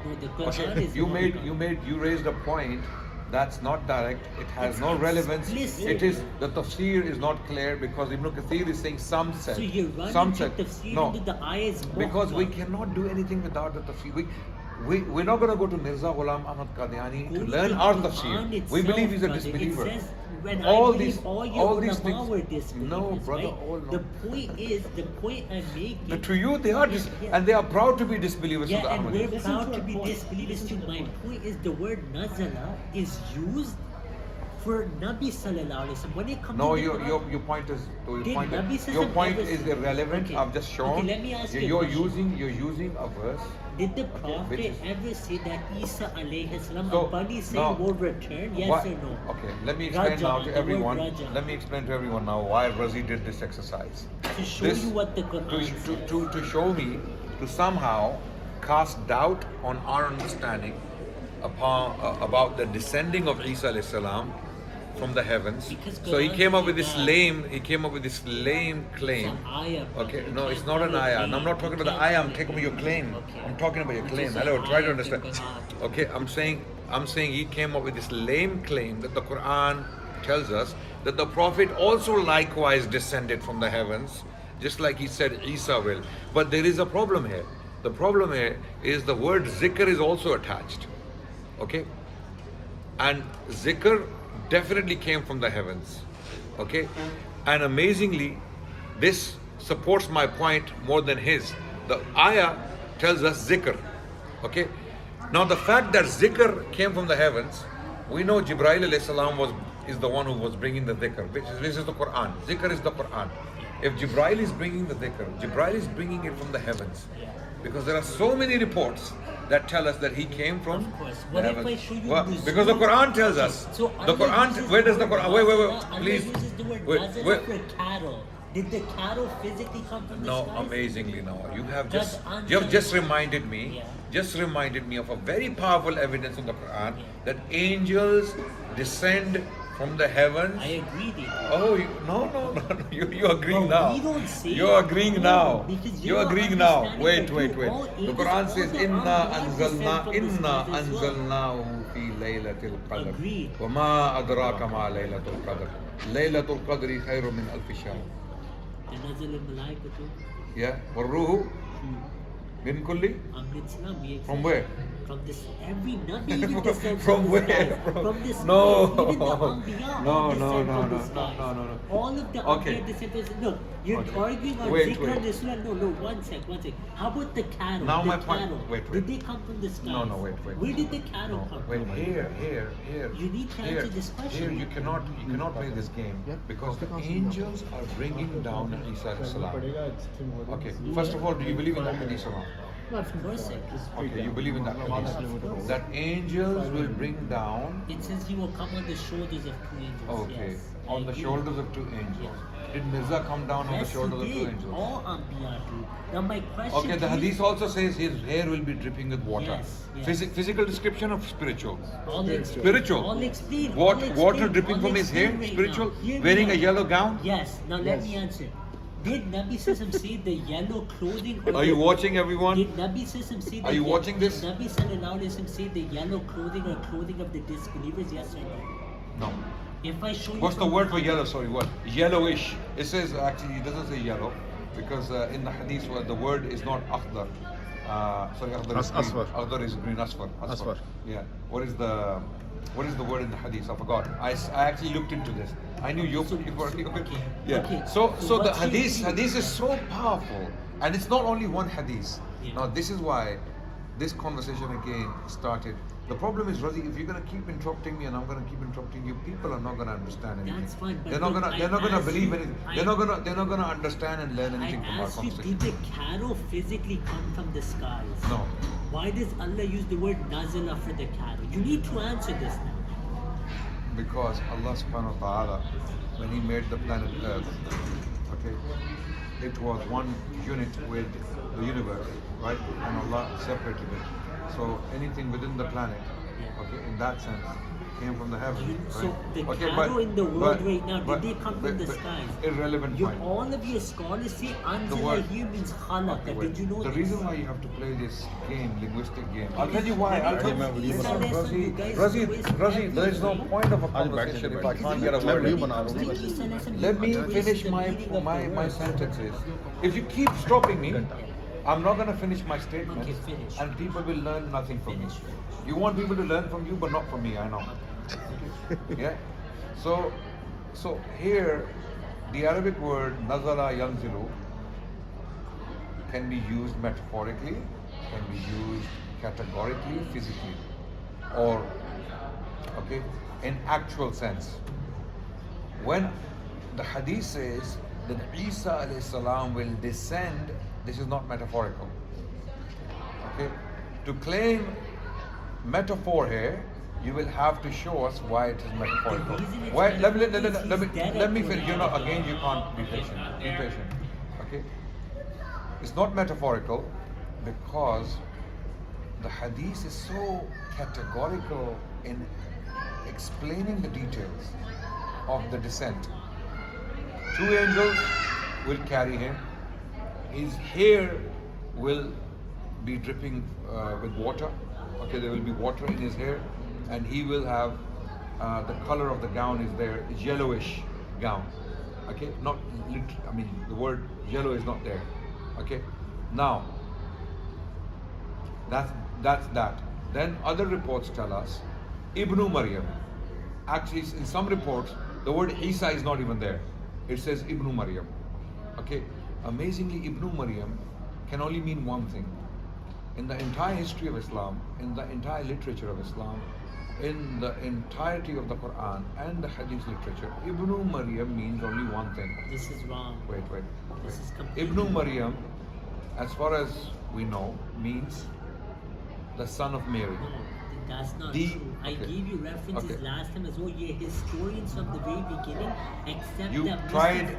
No, the Quran Okay, is you raised a point that's not direct. It has It's no relevance. explicit. It is the tafsir is not clear because Ibn Kathir is saying some said. So you're running Some to said. tafsir No, into the ayahs because we muhkam. cannot do anything without the tafsir. We're not going to go to Mirza Ghulam Ahmad Qadiani Go to to learn the our Quran tafsir. We itself, believe he's a brother. disbeliever. It says, when all I these, believe all your all these ulama things. were disbelievers, No, brother, right? all no. The point is, the point I'm making. To you, they are and they are proud to be disbelievers. Yeah, to the and we're Ahmadis. proud to be disbelievers too. My point is, the word nazala is used for Nabi sallallahu alaihi wasallam. When it comes No, to the Quran, your point is Did Nabi your Sallam point ever is say- irrelevant. Okay. I've just shown. Okay, let me ask you a you're question. using a verse. did the which Prophet is- ever say that Isa alayhi salam, So, a bunny saying no. will return? Yes Why- or no? Okay, let me explain Raja, now the to word everyone. Raja. Let me explain to everyone now why Razi did this exercise. To show you what the Quran says. To show me, to somehow cast doubt on our understanding about the descending of Isa alayhi salam from the heavens. Because So he Quran came up says with this that. lame claim. It's an ayah, brother. Okay, You no, can't it's not an call it ayah. claim. No, I'm not talking You about the can't ayah. I'm call it talking about your claim. Okay. I'm talking about your Which claim. is an Hello, try to ayah understand. to Quran. Okay, I'm saying he came up with this lame claim that the Quran tells us that the Prophet also likewise descended from the heavens, just like he said Isa will. But there is a problem here. The problem here is the word zikr is also attached. Okay? And zikr definitely came from the heavens. Okay? And amazingly, this supports my point more than his. The ayah tells us zikr. Okay? Now the fact that zikr came from the heavens, we know Jibreel alayhi salam is the one who was bringing the dhikr, which is the Quran. Zikr is the Quran. If Jibreel is bringing the dhikr, Jibreel is bringing it from the heavens. Because there are so many reports that tell us that he came from Of course. the What if heavens. I show you Well, nuzul? because the Quran tells us. So The Allah Quran, uses where the does the word Quran, wait, nazala, please. Allah uses the word Wait, nazala wait. for cattle. Did the cattle physically come from the No, skies? amazingly no. You have That's just reminded me, Yeah. just reminded me of a very powerful evidence in the Quran that angels descend from the heavens. I agree, Didi. Oh, no. You're agreeing But now. we don't say You're it. agreeing No, now. because You're you're agreeing now. understanding Wait. that you all The angels, Quran all says, the Inna Anbiya descend from the skies as well." anzalnahu fi laylatil qadr. Agreed. Wa ma adraka ma laylatul qadr. Laylatul qadri khayrun min alfi shahr. تنزل الملائكة Yeah. Warruhu min kulli. Amrin Salam, we From accept. where? From this, every Nabi even descends From the where? skies. From- From the skies. No. Even the Anbiya No, all no, descend no, from the no, skies. no. All of the Okay. Anbiya descend from the skies. Look, you're Okay. arguing on Wait, Zikr wait. and Islam. No, one sec. How about the cattle? Now the my point- cattle. wait. Did they come from the skies? No, wait. Where did the cattle come Wait, from? here. You need to answer this question. Here, you cannot play this game because the angels are bringing down Isa alayhi salam. Okay, first of all, do you believe in that hadith or not? Of course I do. Okay, you believe in that hadith. That angels will bring down. It says he will come on the shoulders of two angels. Okay, Yes, I on the agree. shoulders of two angels. Did Mirza come down on the Yes, shoulders he of two did. angels? All Anbiya do. Now my question Okay, the is, hadith also says his hair will be dripping with water. Yes. Physical description of spiritual. I'll explain. Spiritual. I'll explain. What I'll water explain. dripping I'll from his hair? explain right Spiritual. now. Hear me Wearing a out. yellow gown. Yes. Now let me answer. Did Nabi Sallam say the yellow clothing? Or Are you watching, everyone? Did Nabi Sallam say the Are you watching this? Did Nabi Sallallahu Alaihi Wasallam say the yellow clothing or clothing of the disbelievers? Yes or no? No. If I show you. What's the from word for Quran- yellow? Sorry, what? Yellowish. It says actually it doesn't say yellow because in the hadith the word is not akhdar. Sorry, akhdar is green. Asfar. Akhdar is green. Asfar. Asfar. Yeah. What is the word in the hadith? I forgot. I actually looked into this. I knew you were. Yeah. Okay. So the what's your view? hadith is so powerful, and it's not only one hadith. Yeah. Now this is why this conversation again started. The problem is, Razi, if you're gonna keep interrupting me and I'm gonna keep interrupting you, people are not gonna understand anything. That's fine, but They're not look, gonna I believe asked anything. you- They're not gonna understand and learn I anything from our asked you, conversation. did the cattle physically come from the skies? No. Why does Allah use the word nazala for the cattle? You need to answer this now. Because Allah subhanahu wa ta'ala, when He made the planet Earth, okay, it was one unit with the universe, right? And Allah separated it. So anything within the planet Yeah. Okay, in that sense, came from the heavens. So right? the Okay, cattle in the world right now, but- did they come from the but skies? irrelevant point. All of your scholars say The anzala word- here means khalaqa. Okay, wait. Did you know the this? reason why you have to play this game, linguistic game, I'll tell you why. I'll tell you. Let me Listen, tell you Razi, you guys Razi, twist Razi, there is no everything. point of a I'll back conversation it, if I back can't it. get a word in. Let Let me finish my sentences. If you keep stopping me, I'm not going to finish my statement, Okay, finish. and people will learn nothing from Finish. me. You want people to learn from you, but not from me. I know. Yeah. So here, the Arabic word nazala yanzilu can be used metaphorically, can be used categorically, physically, or okay, in actual sense. When the hadith says that Isa alayhi salam will descend, this is not metaphorical. Okay, to claim metaphor here, you will have to show us why it is metaphorical. The reason it's Why? Let metaphorical me is dead let me at finish. You know, again, you can't be patient. Be patient. Okay, it's not metaphorical because the hadith is so categorical in explaining the details of the descent. 2 angels will carry him. His hair will be dripping with water. Okay, there will be water in his hair, and he will have the color of the gown is there, yellowish gown. Okay, not I mean the word yellow is not there. Okay, now that's that. Then other reports tell us Ibn Maryam. Actually, in some reports, the word Isa is not even there. It says Ibn Maryam. Okay, amazingly, Ibn Maryam can only mean one thing. In the entire history of Islam, in the entire literature of Islam, in the entirety of the Quran and the Hadith literature, Ibn Maryam means only one thing. This is wrong. Wait. This is completely Ibn Maryam, as far as we know, means the son of Mary. No, that's not The- true. I okay. gave you references Okay. last time as well. You're historians from the very beginning, except You that tried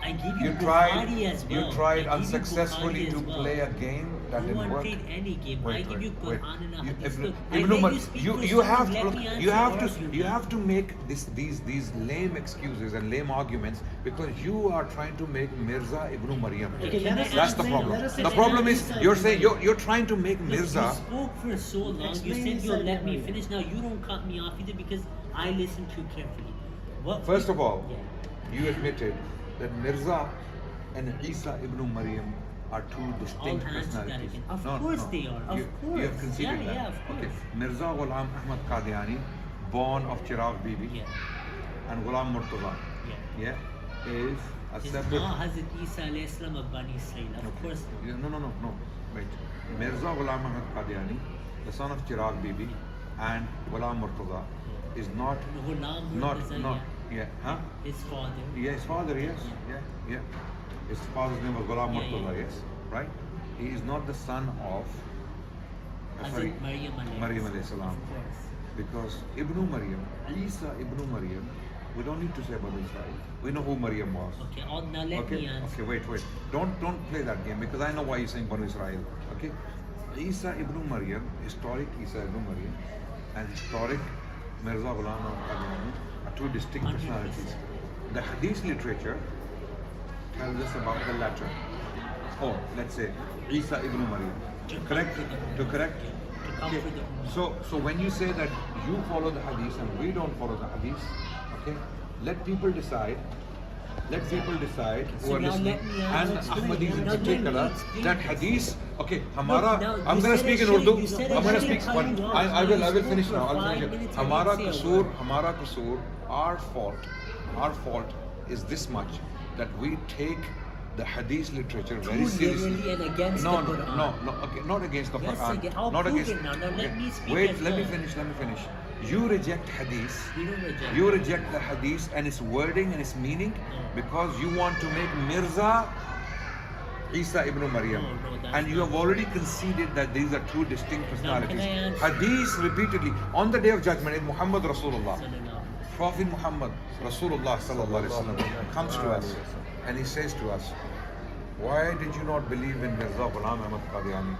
I give you you tried Bukhari as well. you tried I give you unsuccessfully Bukhari to as well. play a game that No didn't one work. played any game. I give you Quran and a Hadith. Look, I Ibn let Umar, you speak you for you a have second. to Let look, me you answer have your to argument. you have to make these lame excuses and lame arguments because you are trying to make Mirza Ibn Maryam. Okay, let us That's the explain. problem. Let us The explain. problem is you're saying you're trying to make Look, Mirza. you spoke for so long. You Explain said you'll inside let me Maryam. finish. Now you don't cut me off either because I listened to you carefully. What? First of all, Yeah. you admitted that Mirza and Isa ibn Maryam are two distinct I'll answer that personalities. again. Of course they are. Of You course. have conceded Yeah, that. yeah, of course. Okay. Mirza Ghulam Ahmad Qadiani, born of Chirag Bibi, Yeah. and Ghulam Murtaza, Yeah. is a It's separate. not Hazrat Isa alayhi salam of Bani Israel. Of Okay. course not. No. Wait. Mirza Ghulam Ahmad Qadiani, the son of Chirag Bibi, and Ghulam Murtaza, is not Ghulam not Murtaza, not yeah. Huh? his father. Yeah, his father, yes. Yeah. His father's name was Ghulam Yeah, Murtaza, yeah. yes. Right? He is not the son of Hazrat Maryam alayhi Maryam alayhi salam. Of course. Because Ibn Maryam, Isa Ibn Maryam, we don't need to say about Israel. We know who Maryam was. Okay, now let me answer. Okay, wait. Don't play that game because I know why you're saying Banu Israel. Okay? Isa Ibn Maryam, historic Isa Ibn Maryam, and historic Mirza Ghulam al-Qadiani are two distinct 100%. personalities. The Hadith literature tells us about the latter. Or let's say Isa Ibn Maryam. Correct? To correct? To comfort the Ummah. So when you say that you follow the hadith and we don't follow the hadith, okay, let people decide. Let people decide who So are now listening, let me and explain. Ahmadis in Now let me particular, explain that this. hadith. Okay, Look, Hamara. now I'm you going to said speak I in shouldn't- Urdu. you said I I'm going to shouldn't speak. cut you off. I will You finish spoke now. for I'll 5 finish it. minutes, I Hamara didn't say a Qasur, word. Hamara Qasur, our fault is this much that we take the hadith literature very Too seriously. literally and against no, the Quran. No, okay, not against the Yes, Quran. again. I'll not prove against. it now. Now let me speak Wait, as let me well. finish. You reject hadith. We don't reject. You reject the hadith and its wording and its meaning because you want to make Mirza Isa ibn Maryam. No, that's And you not have already conceded that these are two distinct personalities. I answer? Hadith repeatedly on the day of judgment is Muhammad Rasulullah. Sallallahu. Prophet Muhammad Rasulullah sallallahu alaihi wasallam comes to us and he says to us, "Why did you not believe in Mirza Ghulam Ahmad Qadiani?"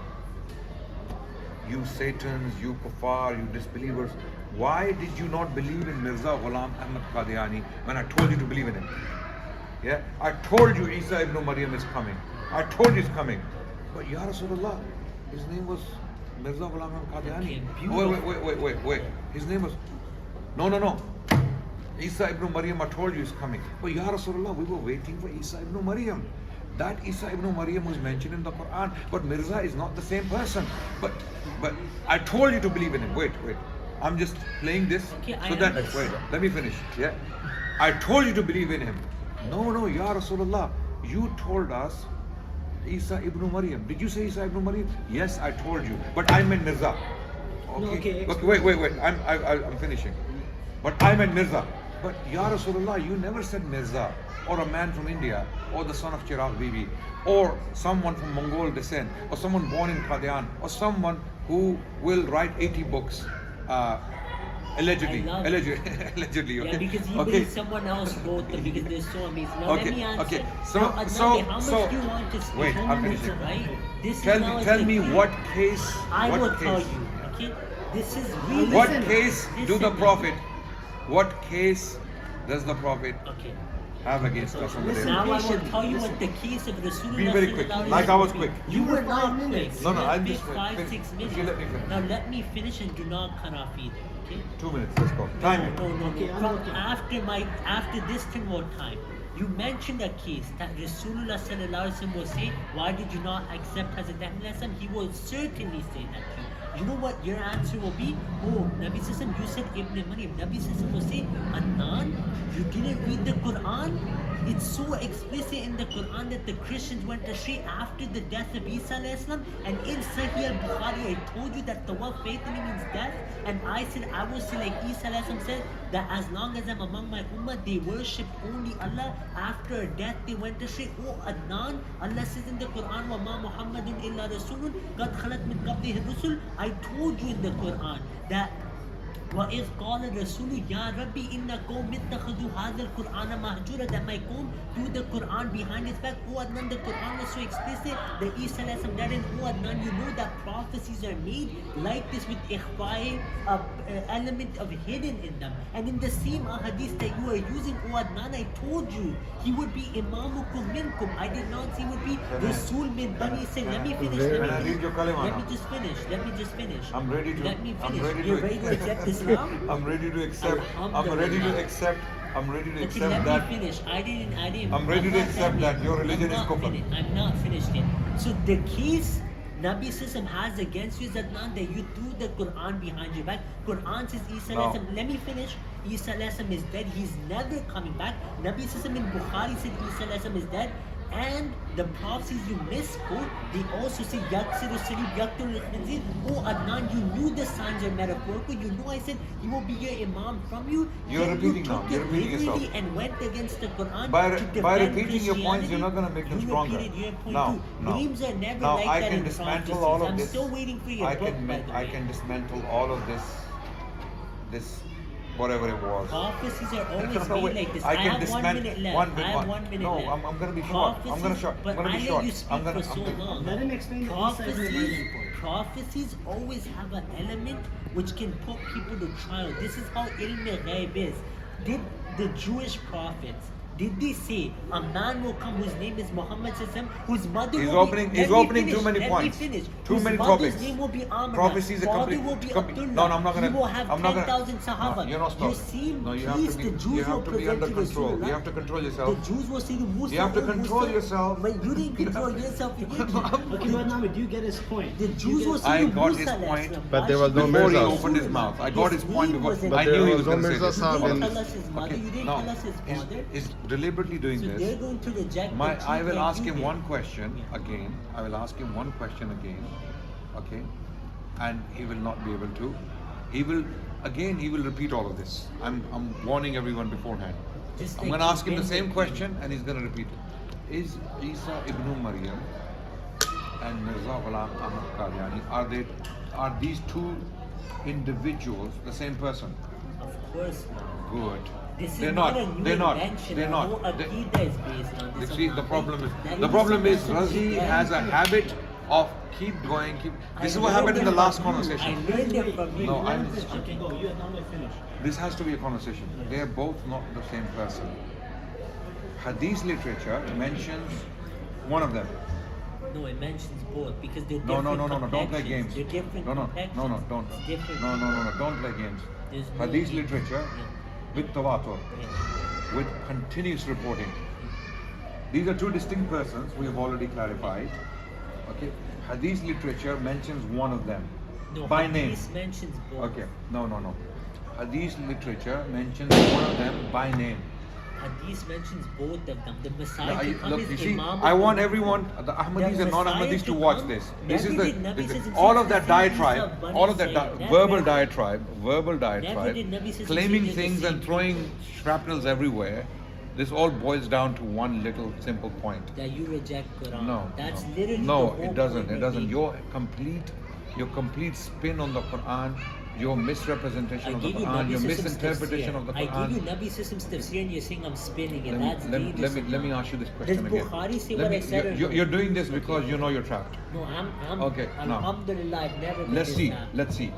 you Satans, you kuffar, you disbelievers, why did you not believe in Mirza Ghulam Ahmad Qadiani when I told you to believe in him? Yeah, I told you Isa ibn Maryam is coming. I told you he's coming. But Ya Rasulullah, his name was Mirza Ghulam Ahmad Qadiani. Wait. His name was... No. Isa ibn Maryam, I told you is coming. But Ya Rasulullah, we were waiting for Isa ibn Maryam. That Isa ibn Maryam was mentioned in the Quran, but Mirza is not the same person. But I told you to believe in him. Wait. I'm just playing this so that... Wait, let me finish. Yeah. I told you to believe in him. No, Ya Rasulullah, you told us Isa ibn Maryam. Did you say Isa ibn Maryam? Yes, I told you. But I meant Mirza. Okay. Wait. I'm finishing. But I meant Mirza. But Ya Rasulullah, you never said Mirza, or a man from India, or the son of Chirag Bibi, or someone from Mongol descent, or someone born in Qadian, or someone who will write 80 books. Allegedly, okay. Yeah, because he believes someone else wrote them because they're so amazing. Now let me answer. Okay. Now, Adnan, how much do you want to speak? Wait, I'm finishing. Right? Tell me what case. I will tell you. Okay, this is really. What case do the Prophet? What case does the Prophet have against us on the day? Now I will tell you what the case of Rasulullah. Be very quick, like I was quick. You were not quick. No, I'm just 5-6 minutes. Okay, let me finish. Now let me finish and do not cut off either. Okay? 2 minutes, let's go. Time. No. After this thing more time. You mentioned a case that Rasulullah sallallahu alaihi wasallam will say, why did you not accept Hazrat Ahmad? He will certainly say that to you. You know what your answer will be? Oh, Nabi Sallallahu you said Ibn Maryam. Nabi Sallallahu will say, Adnan, you didn't read the Quran? It's so explicit in the Quran that the Christians went astray after the death of Isa Islam. And in Sahih al-Bukhari, I told you that the word faith means death. And I said, I will say like Isa Islam said, that as long as I'm among my ummah, they worshipped only Allah. After death, they went astray. Oh, Adnan, Allah says in the Quran, وَمَا مُحَمَّدٌ إِلَّا رَسُولٌ قَدْ خَلَتْ مِنْ قَبْلِهِ الرُّسُلُ. I told you in the Quran that وَإِذْ قَالَ الرَّسُولُ يَا رَبِّي إِنَّ قَوْمِ اتَّخَذُوا هَذَا الْقُرْآنَ مَهْجُورًا, that my qawm do the Quran behind his back. Oh Adnan, the Quran was so explicit that Isa died, and oh Adnan, you know that prophecies are made like this with ikhfa'i, element of hidden in them. And in the same hadith that you are using, oh Adnan, I told you he would be imamukum minkum. I did not say he would be Rasul min Bani Israel. Let me finish. Let me just finish. I'm ready to. Let me finish. I'm ready You're to ready to accept Islam? I'm ready to accept. I'm ready to accept let that. me finish. I didn't. I'm ready to accept that your religion is kufr. I'm not finished yet. So the case Nabi Sallam has against you is that you threw the Quran behind your back. Quran says Isa let me finish. Isa is dead. He's never coming back. Nabi Sallam in Bukhari said Isa is dead. And the prophecies you misquote, they also say Yaksiru Salib Yaktul Khinzir. Oh Adnan, you knew the signs are metaphorical. You know I said he will be your imam from you. You're repeating now. You're repeating yourself. And went against the Quran. By repeating your points, you're not going to make them stronger. No. Names are never now like I that can in dismantle all of I'm this. still waiting for your book, by the way. I can dismantle all of this whatever it was. Prophecies are always made like this. I can have 1 minute left. I have 1 minute left. No, I'm going to be short. I'm going to short. But I let you speak for so long. Let him explain the prophecies always have an element which can put people to trial. This is how ilm ghaib is. Did the Jewish prophets, did they say a man will come whose name is Muhammad Sallam, whose mother he's will opening, be... He's opening too many points. Too many topics. topics. Name will be Amr. Prophecies are Father complete. will be Abdullah. No, I'm not going to... He will have 10,000 Sahaba. No, you're not You stopping. seem No, you pleased have to be, the Jews you have to be under control. Rasulullah. You have to control yourself. The Jews will say to Musa... You have to control yourself. But you didn't control yourself. You didn't. Okay, but now do you get his point? The Jews will say I to got Musa... his point. But there was no Before he Mirza. opened his mouth. I got his point before. But I knew he was there going to was say no this. You Mirza didn't tell us his mother. You didn't Now, tell us his father. he's deliberately doing So this. they're going to reject I will ask him one question again. I will ask him one question again. Okay? And he will not be able to. He will repeat all of this. I'm warning everyone beforehand. I'm going to ask him the same question and he's going to repeat it. Is Isa ibn Maryam and Mirza Ghulam Ahmad Qadiani, are these two individuals the same person? Of course not. Good. This is They're not not. a new They're not. invention. They're The whole not. Aqidah is based on this. See, the problem is Razi has a habit of keep going, keep. This is I what happened in the learned last it from you. conversation. I learned it from you. No, Let I'm- him finish. Okay. Go. You are not going to finish. This has to be a conversation. They are both not the same person. Hadith literature mentions one of them. No, it mentions both because they're No, different. don't play complexions. games. They're different. No, complexions. don't. It's different. No, don't play games. There's no Hadith games. literature Yeah. with tawatur, Yeah. with continuous reporting. These are two distinct persons, we have already clarified. Okay, Hadith literature mentions one of them No, by name. Hadith mentions both. Okay, no. Hadith literature mentions one of them by name. Hadith mentions both of them. The Messiah Yeah, to come look, is you see, Imam I of want the- everyone, the Ahmadis The and non-Ahmadis Messiah to to watch come, this. This is Nabi the says all of the that things diatribe, of Bani all of that Israel. Never verbal did- diatribe, did Nabi says claiming the things same and throwing shrapnels everywhere. This all boils down to one little simple point. that you reject Quran. No, That's no. literally the No, whole it doesn't. point It we're doesn't. making. Your complete spin on the Quran, your misrepresentation I of the give you Quran, Nabi your System's misinterpretation tafsir. of the I give you Quran. Nabi System's tafsir and you're saying I'm spinning it. That's Let dangerous. me ask you this Does question again. Bukhari say Let what me- I said? or no? You're doing this because you know you're trapped. No, I'm Okay, now. Alhamdulillah, I've never been Let's this see. bad. Let's see.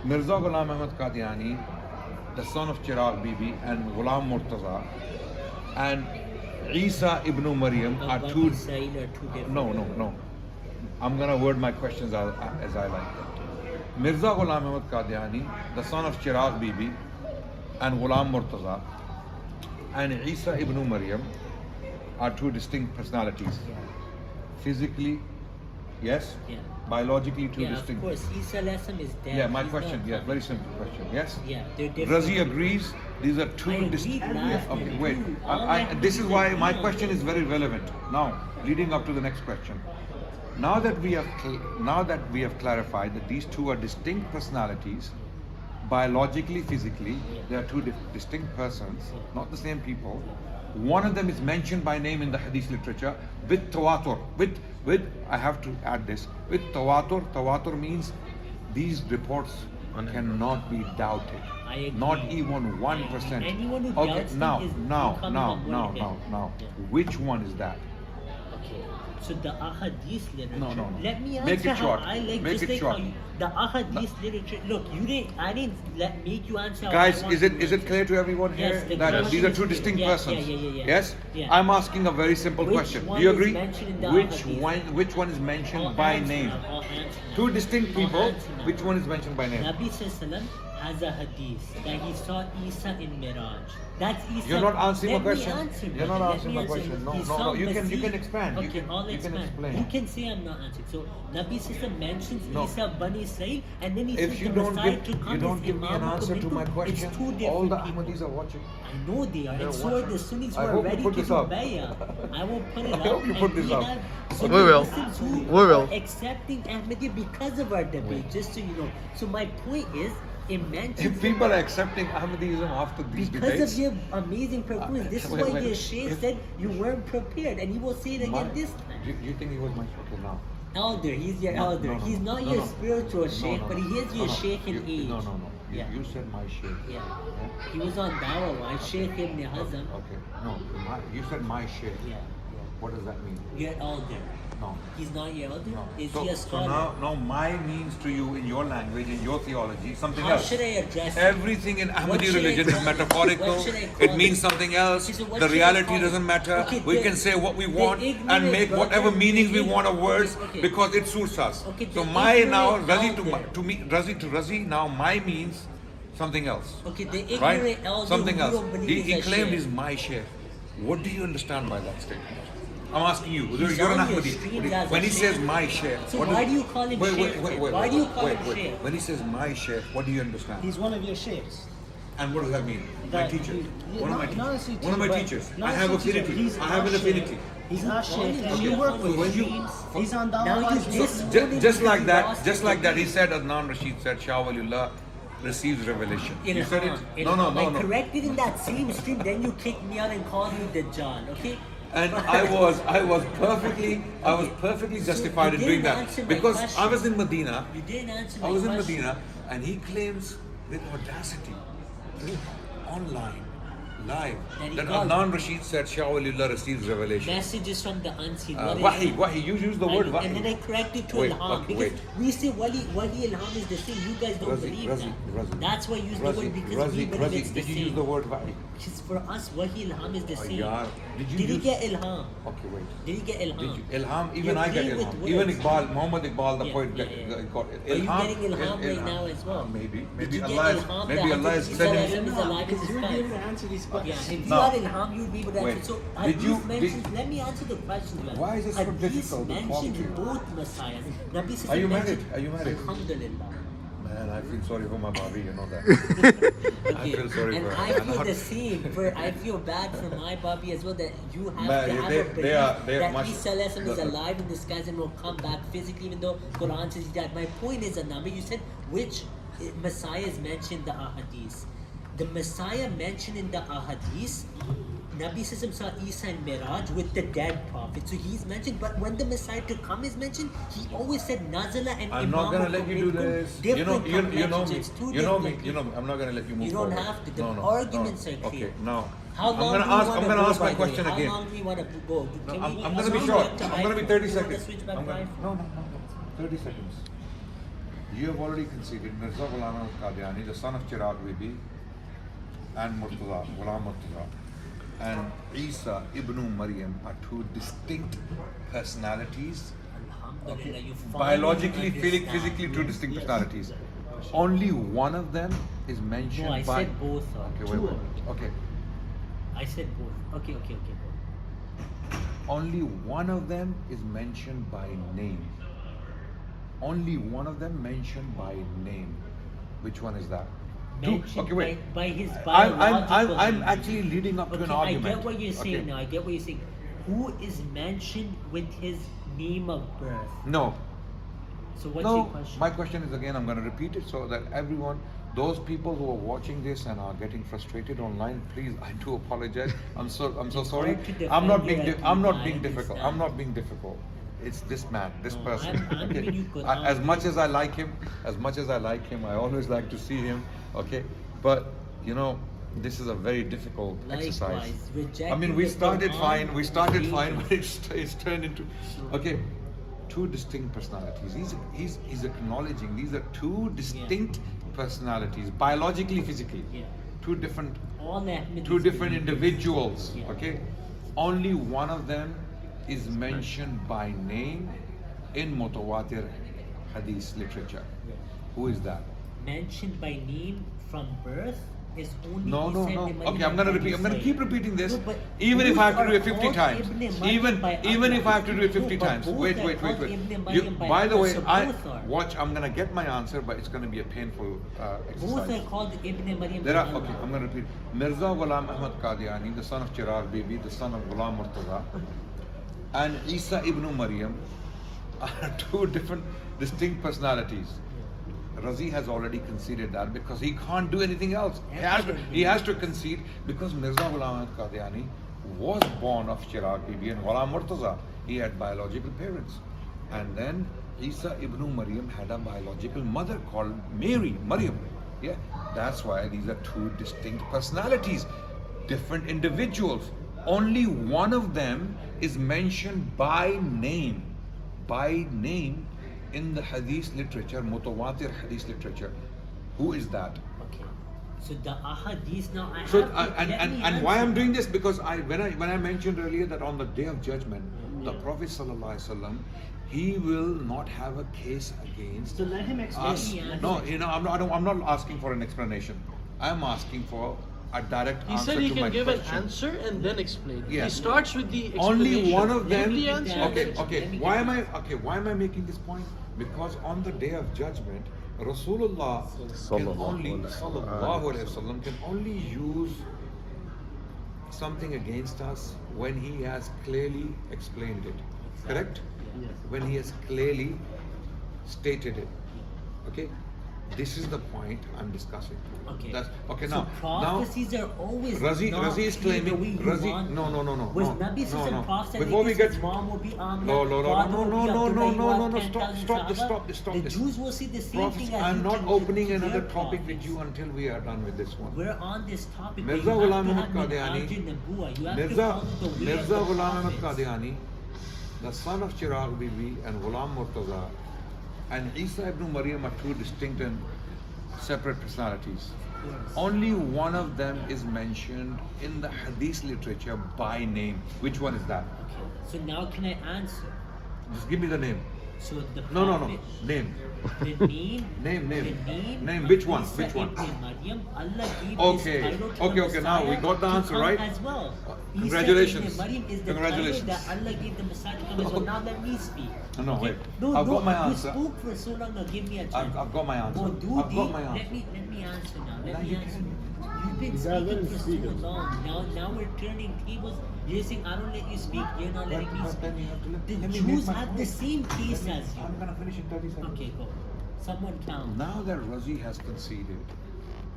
Mirza Ghulam Ahmad Qadiani, the son of Chirag Bibi, and Ghulam Murtaza, and Isa ibn Maryam are Bani two. Israel are two different. No. I'm gonna word my questions as I like them. Mirza Ghulam Ahmad Qadiani, the son of Chirag Bibi, and Ghulam Murtaza, and Isa ibn Maryam are two distinct personalities. Yeah. Physically, yes. Yeah. Biologically, two Yeah, distinct. of course. Isa Lasam is dead. Yeah, my He's question. not Yeah, coming. very simple question. Yes. Yeah, they're different. Razi agrees. These are two I agreed distinct. last Okay, time wait. too. All I have This to is do why is my agree on question this. is very relevant. Now, leading up to the next question. Now that we have clarified that these two are distinct personalities, biologically, physically, they are two distinct persons, not the same people. One of them is mentioned by name in the Hadith literature with tawatur. With I have to add this with tawatur. Tawatur means these reports cannot be doubted. I agree. Not even 1%. Anyone who Okay, doubts them now, is now, becoming now, a now, mulhid. now, now. Yeah. Which one is that? Okay. So the ahadith literature. No. Let me Make answer it how short. I like. Make just it like short. how you, the ahadith literature. Look, I didn't make you answer. how Guys, I want is it to is it answer. clear to everyone here Yes, the that question these are is two clear. distinct Yeah, persons? yeah. Yes. Yeah. I'm asking a very simple Which question. one Do you is agree? mentioned in the Which ahadith? which one is mentioned I'll by answer name? now, I'll answer now. Two distinct I'll people. answer now. Which one is mentioned by name? Nabi Sallallahu has a hadith that he saw Isa in Miraj. That's Isa. You're not answering my Let me question. answer, You're brother. not Let answering me my answer. question. No, He no. saw You can Masih- expand. Okay, I'll you can expand. explain. You can say I'm not answering. So Nabi Sallallahu mentions No. Isa Bani Israel, and then he If says you the don't Messiah give to come you don't is give me an Imam answer to Bintu. my question, It's two different all the people. Ahmadis are watching. I know they are, They're and so are the watching. Sunnis who I are hope you ready put to this do up. bayah. I will put it I up. hope you and put this we up. have We Sunni will. Muslims who We will. are accepting Ahmadiyya because of our debate, just so you know. So my point is, it mentions If people are accepting Ahmadism after these because debates, of your amazing performance. This is wait, why wait. your sheikh If- said you weren't prepared, and he will say it again this time. Do you think he was my okay now? Elder, he's your elder. He's not your spiritual sheikh, but he is your sheikh in age. No. Yeah. You said my sheikh. Yeah. He was on Dawah, Sheikh Ibn Hazm. Okay. No. You said my sheikh. Yeah. What does that mean? Your elder. No. He's not your elder? No. Is So, he a so scholar? now my means to you in your language, in your theology, something How else. should I address it? Everything in What Ahmadi should I religion is call it? metaphorical. What should I call It means it? something else. Okay, so what The should I reality call it? doesn't matter. Okay, We the- can say what we the want and ignorant make brother- whatever meanings we the want of words okay. because it suits us. Okay, So the my now ignorant Razi elder. to me Razi now my means something else. Okay, the ignorant Right? elder Something who else. don't believe He is a claimed sheikh. he's my sheikh. What do you understand by that statement? I'm asking you. He's You're an on your Ahmadi. streams as When a he sheikh. says my sheikh, So what why do you call him wait, sheikh? Wait, Why do you call him wait. sheikh? When he says my sheikh, what do you understand? He's one of your sheikhs. And what does that mean? My That teacher. he- One of my not teachers. necessarily One of my but- teachers. not I have necessarily affinity. he's I have our an sheikh. affinity. He's our sheikh, and Okay. you work with When you- him. He's on Now Dawah. you He's- dis- Just like that, he said Adnan Rashid said Shah Waliullah receives revelation. In You said a- it? in No. I corrected in that same stream, then you kicked me out and called me Dajjal, okay? And I was perfectly justified in you doing didn't that answer my because I question. was in Medina. You didn't answer my I was in question. Medina, and he claims with audacity online Live. That he Then got- Adnan Rashid said Shah Waliullah receives revelation. Messages from the unseen. What is Wahi, it? wahi. You use the word wahi. And then I corrected to Wait, ilham okay, because wait. we say wahi ilham is the same. You guys don't believe that. That's why I use the word because we believe it's the did you same. use the word wahi? Because for us, wahi ilham is the same. yaar, did you he use- get ilham? Okay, wait. Did he get ilham? Did you, Ilham, even You I get agree with Ilham. words. Even Iqbal, Muhammad Iqbal, the Yeah, poet, yeah, yeah. got Are you getting ilham right now as well? Maybe. Did Maybe you get Allah is, ilham maybe that Allah is Hazrat Isa sending. is alive in Because the you'll be sky? able to answer these Yeah, questions. if you No. had ilham, you'd be able to Wait, answer. So did you- Hadith mentions, let me answer the question. man. Why is it so Hadith difficult to talk mentioned to you? both messiahs. Nabi Sallallahu Are you Alaihi married? Wasallam Are you married? Alhamdulillah. Man, I feel sorry for my Bobby, you know that. Okay. feel sorry and for her. I feel the same. I feel bad for my Bobby as well that you have Man, to have they- a belief they are that much- Isa Alayhi Salam is alive in the skies and will come back physically, even though Quran says he died. My point is, Nabi, you said which Messiah is mentioned in the Ahadith. The Messiah mentioned in the Ahadith, Nabi Sallam saw Isa and Miraj with the dead prophet. So he's mentioned, but when the Messiah to come is mentioned, he always said Nazala and I'm not gonna let you do this. You know, Different you know me. complexions, two You know me. different You know me. I'm not gonna let you move You don't forward. have to. The No, arguments are clear. Okay, now How I'm long gonna do you ask. want I'm to gonna go, ask by my the way? question How again. long do you want to go? No, Can I'm we- gonna as be long as short. we have to I'm gonna be iPhone, 30 you wanna seconds. switch back I'm to gonna, iPhone? no. 30 seconds. You have already conceded Mirza Ghulam Ahmad Qadiani, the son of Chirag Bibi, and Murtaza, Ghulam Murtaza, and Isa ibn Maryam are two distinct personalities. Alhamdulillah, you finally Biologically, understand. physically, two distinct personalities. Only one of them is mentioned No, I by. said both. Okay, wait. Okay. I said both. Okay. Only one of them is mentioned by name. Only one of them mentioned by name. Which one is that? Two. Mentioned Okay, wait. by his I'm biological I'm name. actually leading up to an Okay, argument. I get what you're saying Okay. now. I get what you're saying. Who is mentioned with his name of birth? No. So what's your No. question? My question is again. I'm going to repeat it so that everyone, those people who are watching this and are getting frustrated online, please, I do apologize. I'm so It's sorry. hard to defend I'm not your being opinion, I'm not I being difficult. I'm understand. not being difficult. It's this man, this No, person. I'm giving you good As much as I like him, I always like to see him. Okay, but you know, this is a very difficult exercise. Likewise, rejecting I mean, we the started Quran fine. We started is fine, but dangerous. it's turned into okay. Two distinct personalities. He's acknowledging these are two distinct personalities, biologically, physically. Yeah. Two different All Ahmadis two different believe. individuals. Yeah. Okay, only one of them is mentioned by name in Mutawatir Hadith literature. Yeah. Who is that? Mentioned by name from birth is only No. Isa ibn Maryam Okay, I'm gonna that repeat. you I'm gonna say. keep repeating this, No, but even if I have to do it both 50 are times. called Ibn Maryam by Even if I have to do it Allah. 50 No, but times. both Wait. are called Ibn You, Maryam by the Allah, way, so I both are. watch. I'm gonna get my answer, but it's gonna be a painful Both exercise. are called Ibn Maryam There by are, okay, Allah. I'm going to repeat. Mirza Ghulam Ahmad Qadiani, the son of Chirag Bibi, the son of Ghulam Murtaza, and Isa ibn Maryam are two different, distinct personalities. Razi has already conceded that because he can't do anything else. He has to concede because Mirza Ghulam Ahmad Qadiani was born of Chirag Bibi and Ghulam Murtaza. He had biological parents. And then Isa ibn Maryam had a biological mother called Maryam. Yeah, that's why these are two distinct personalities, different individuals. Only one of them is mentioned by name in the hadith literature, mutawatir hadith literature. Who is that? Okay. So the ahadith now I So have to, let me and why I'm answer. doing this because when I mentioned earlier that on the day of judgment, the Prophet ﷺ, he will not have a case against So let him explain. us. Yeah. No, I'm not asking for an explanation. I'm asking for a direct He answer said he to can my give question. an answer and then explain. Yeah. He starts with the explanation. Only one of them. Give the answer. Okay. Why am I making this point? Because on the day of judgment, Rasulullah can only use something against us when he has clearly explained it. Correct? Yes. When he has clearly stated it. Okay? This is the point I'm discussing. Okay. That's okay. So Now, prophecies are always Razi not is clear the claiming. way you Razi, want no, them. no, no, no, Was no, Nabi no, Sallallahu no. prophet Before we like get, his mom will be Amna, no, father will be Abdullah, you have 10,000 stop this, Sahaba. stop The this. Jews will see the same Prophets, thing as I'm you not can opening to another their topic with prophets. you until we are done with this one. We're on this topic. Mirza but you Ghulam have to Ahmad have Qadiani, Minhaj an-Nubuwah. You have to Mirza follow the way of Mirza the Ghulam Ahmad prophets. Qadiani, the son of Chirag Bibi and Ghulam Murtaza, and Isa ibn Maryam are two distinct and separate personalities. Only one of them is mentioned in the Hadith literature by name. Which one is that? Okay. So now can I answer? Just give me the name. So the No. prophet, Name. the name, Name. the name Which of one? Isa Which one? ibn Maryam, Allah gave Okay. this title to Okay, the now we Messiah got the to answer, come right? as well. Congratulations. Isa ibn Maryam is the Congratulations. title that Allah gave the Messiah to come as well. Now let me speak. No, Okay? wait. No, I've got my you answer. spoke for so long. Now give me a chance. I've got my answer. Moududi, I've got my answer. Let me answer now. Now Let me you answer. can- You've been speaking for so long. Now we're turning tables. You're saying I don't let you speak. You're not letting me But speak. then you have to let The me Jews make my have the point. same case as you. I'm gonna finish in 30 seconds. Okay, go. Someone count. Now that Razi has conceded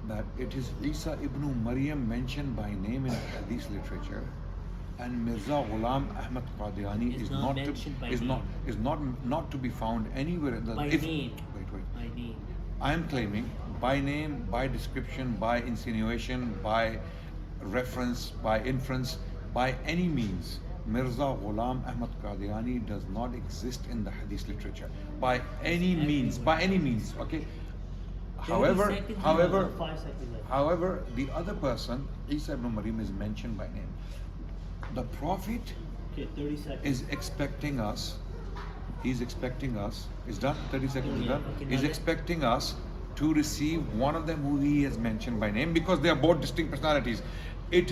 that it is Isa ibn Maryam mentioned by name in Hadith literature, and Mirza Ghulam Ahmad Qadiani Is is not not mentioned by is name. not to be found anywhere in the By name. Wait. My name. I am claiming by name, by description, by insinuation, by reference, by inference, by any means, Mirza Ghulam Ahmad Qadiani does not exist in the Hadith literature. By any means, okay? However, seconds, however, 5 seconds left. however, the other person, Isa ibn Maryam, is mentioned by name. The Prophet Okay, 30 seconds. is expecting us. He's expecting us. It's done. 30 seconds is Yeah, done. okay, He's now let- expecting us to receive one of them who he has mentioned by name because they are both distinct personalities. It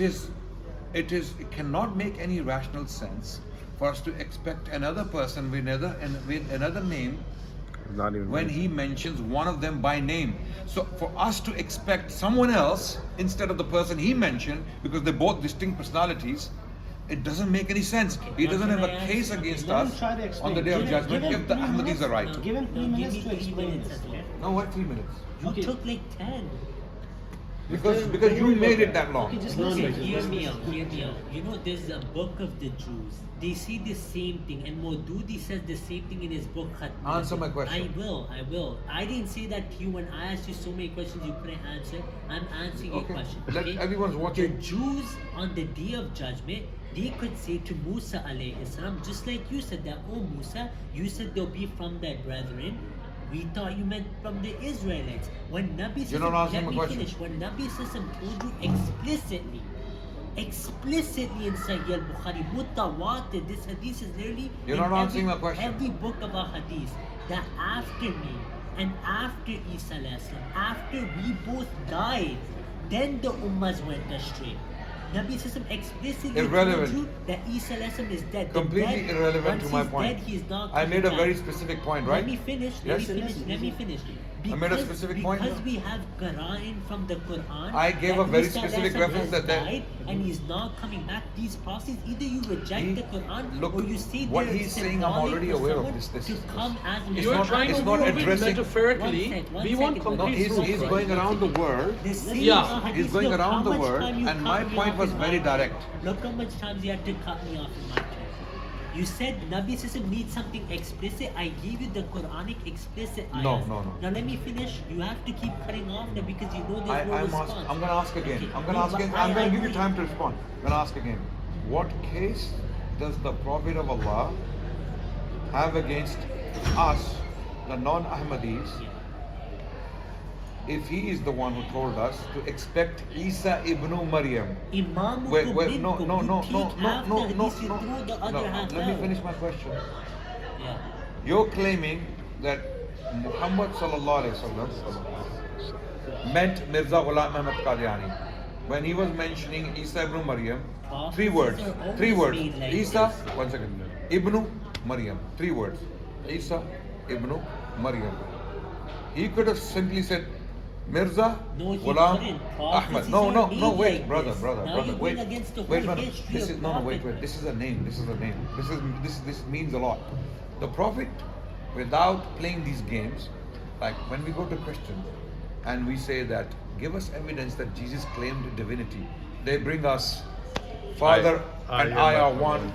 cannot make any rational sense for us to expect another person with another name Not even when he mentions one of them by name. So for us to expect someone else instead of the person he mentioned, because they're both distinct personalities, it doesn't make any sense. He now doesn't can have I a answer? case Okay, against let him us try to on explain. the day of Give him- judgment give him if the 3 Ahmadis minutes. are right. No, Give him no, 3 give minutes me to 3 explain minutes this. as well. No, what 3 minutes? You Okay. took like 10. Because you made it that long. Okay, just Okay, listen. hear me out. You know, there's a book of the Jews. They see the same thing, and Maududi says the same thing in his book. Khatmi. Answer my question. I will. I didn't say that to you when I asked you so many questions you couldn't answer. I'm answering your Okay. question. Let Okay? everyone's watching. The Jews on the day of judgment, they could say to Musa alayhi salam, just like you said that, oh Musa, you said they'll be from thy brethren. We thought you meant from the Israelites. When Nabi You're not Sallam- answering let my me question. finish. When Nabi Sallam told you explicitly in Sahih al-Bukhari, mutawatir, this hadith is literally You're in not answering my question. every book of our hadith, that after me and after Isa alayhi salam, after we both died, then the ummas went astray. Nabi Sallam explicitly Irrelevant. told you that Isa alayhi salam is dead. The Completely dead, irrelevant to once my he's point. Dead, he's not I made a coming very back. specific point, Let right? me finish. Yes? Let me finish. I made a specific point. Because we have Quran from the Quran. I gave that a very Isa specific has reference that died and he's not coming back. These prophecies, either you reject the Quran Look, or you say what they're he's saying, I'm symbolic already for aware of someone this. to come as It's You're not- trying it's to not move it addressing- metaphorically. One We second, want one No, complete he's proof. going around the world. The same Yeah. hadith, He's going look around how the much world, time you and cut my me point off was in very my turn. direct. Look how much times you had to cut me off in my turn. You said Nabi Sallam needs something explicit. I gave you the Quranic explicit ayahs. No. Now let me finish. You have to keep cutting off now because you know there's no I'm response. going to ask again. Okay. I'm going to No, ask again. but I'm I going to give you agree. time to respond. I'm going to ask again. What case does the Prophet of Allah have against us, the non-Ahmadis, Yeah. if he is the one who told us to expect Isa ibn Maryam? Imamukum Wait, minkum. no, You take half the hadith, you no. throw the other half Let me out. finish my question. Yeah. You're claiming that Muhammad sallallahu alaihi wasallam meant Mirza Ghulam Ahmad Qadiani when he was mentioning Isa ibn Maryam. Three words. Prophecies are Three always words. made like Isa. this. 1 second. Ibn Maryam. 3 words. Isa ibn Maryam. He could have simply said Mirza No, he Ghulam couldn't. Ahmad. Prophecies No, are made wait, like brother, this. brother, Now brother. you're Wait, going against the wait, whole no, history this of is no, wait. prophet. This is a name. This is a name. This means a lot. The Prophet, without playing these games, Like when we go to Christians and we say that, give us evidence that Jesus claimed divinity, they bring us Father and I are one.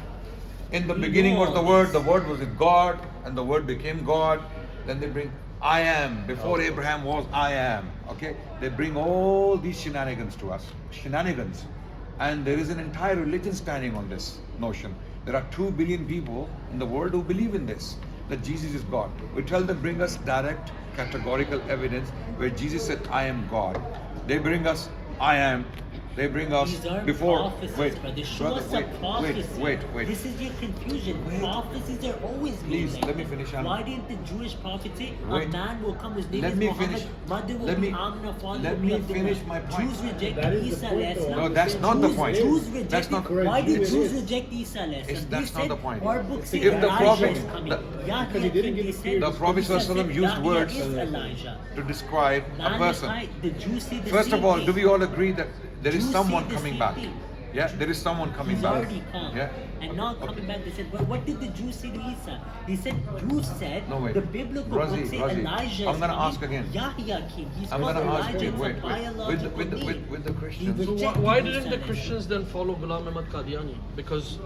In the beginning was the Word was with God, and the Word became God. Then they bring I am. Before Abraham was I am. Okay? They bring all these shenanigans to us. Shenanigans. And there is an entire religion standing on this notion. There are 2 billion people in the world who believe in this, that Jesus is God. We tell them, bring us direct, categorical evidence where Jesus said, I am God. They bring us, I am. They bring us These aren't before. prophecies, brother. Show us a prophecy. Wait. This is your confusion. Prophecies are always made. Please, like let me this. finish, Anna. Why didn't the Jewish prophet say Wait. a man will come, his name Let is me Muhammad, finish. mother will Let be me- Amna, father let will be me Abdullah. finish my point. Jews reject That is the Isa point, alayhi though. salam. No, that's not the Jews- point. Jews That's reject not it. Why did It Jews is. reject Isa alayhi salam? That's They not said, the point. our book says If the Elijah prophet- is coming. the- Yahya because he didn't came, get they clear- said, The Prophet Isa said ﷺ used Yahya words is Elijah. to describe a person. Malachi, the Jews say the First same of all, thing. do we all agree that there is Jews someone say the coming same back? thing. Yeah, there is someone coming He's back. already come. Yeah. And not coming back. They said, well, what did the Jews say to Isa? He said, you said No, wait. the biblical Razi, books say Razi, Elijah I'm is gonna coming. ask again. Yahya came. He's I'm called gonna ask Elijah. again. It's a Wait. biological name. With the He Christians. So rejected why Isa didn't the alayhi Christians then follow Ghulam Ahmad Qadiani? Because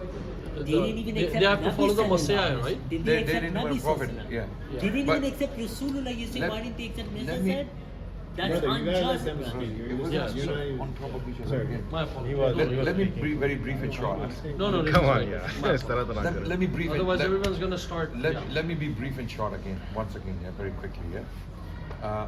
They didn't even accept they have to Nabi follow the sallallahu Messiah, alaihi right? wasallam. Did They they accept didn't Nabi even prophet. sallallahu alaihi Yeah. wasallam? They didn't But even accept Rasulullah. You say, let- why didn't they accept let Messiah me- said? That's Brother, you gotta let unjust, them brother. speak. It was Yeah, not so- on top of each other Sorry. again. My fault. Let me be very brief and short. No, Come on, yeah. My fault. Start out the Let me brief it. Otherwise, let- everyone's gonna start. yeah. Let me be brief and short again, once again, yeah, very quickly, yeah.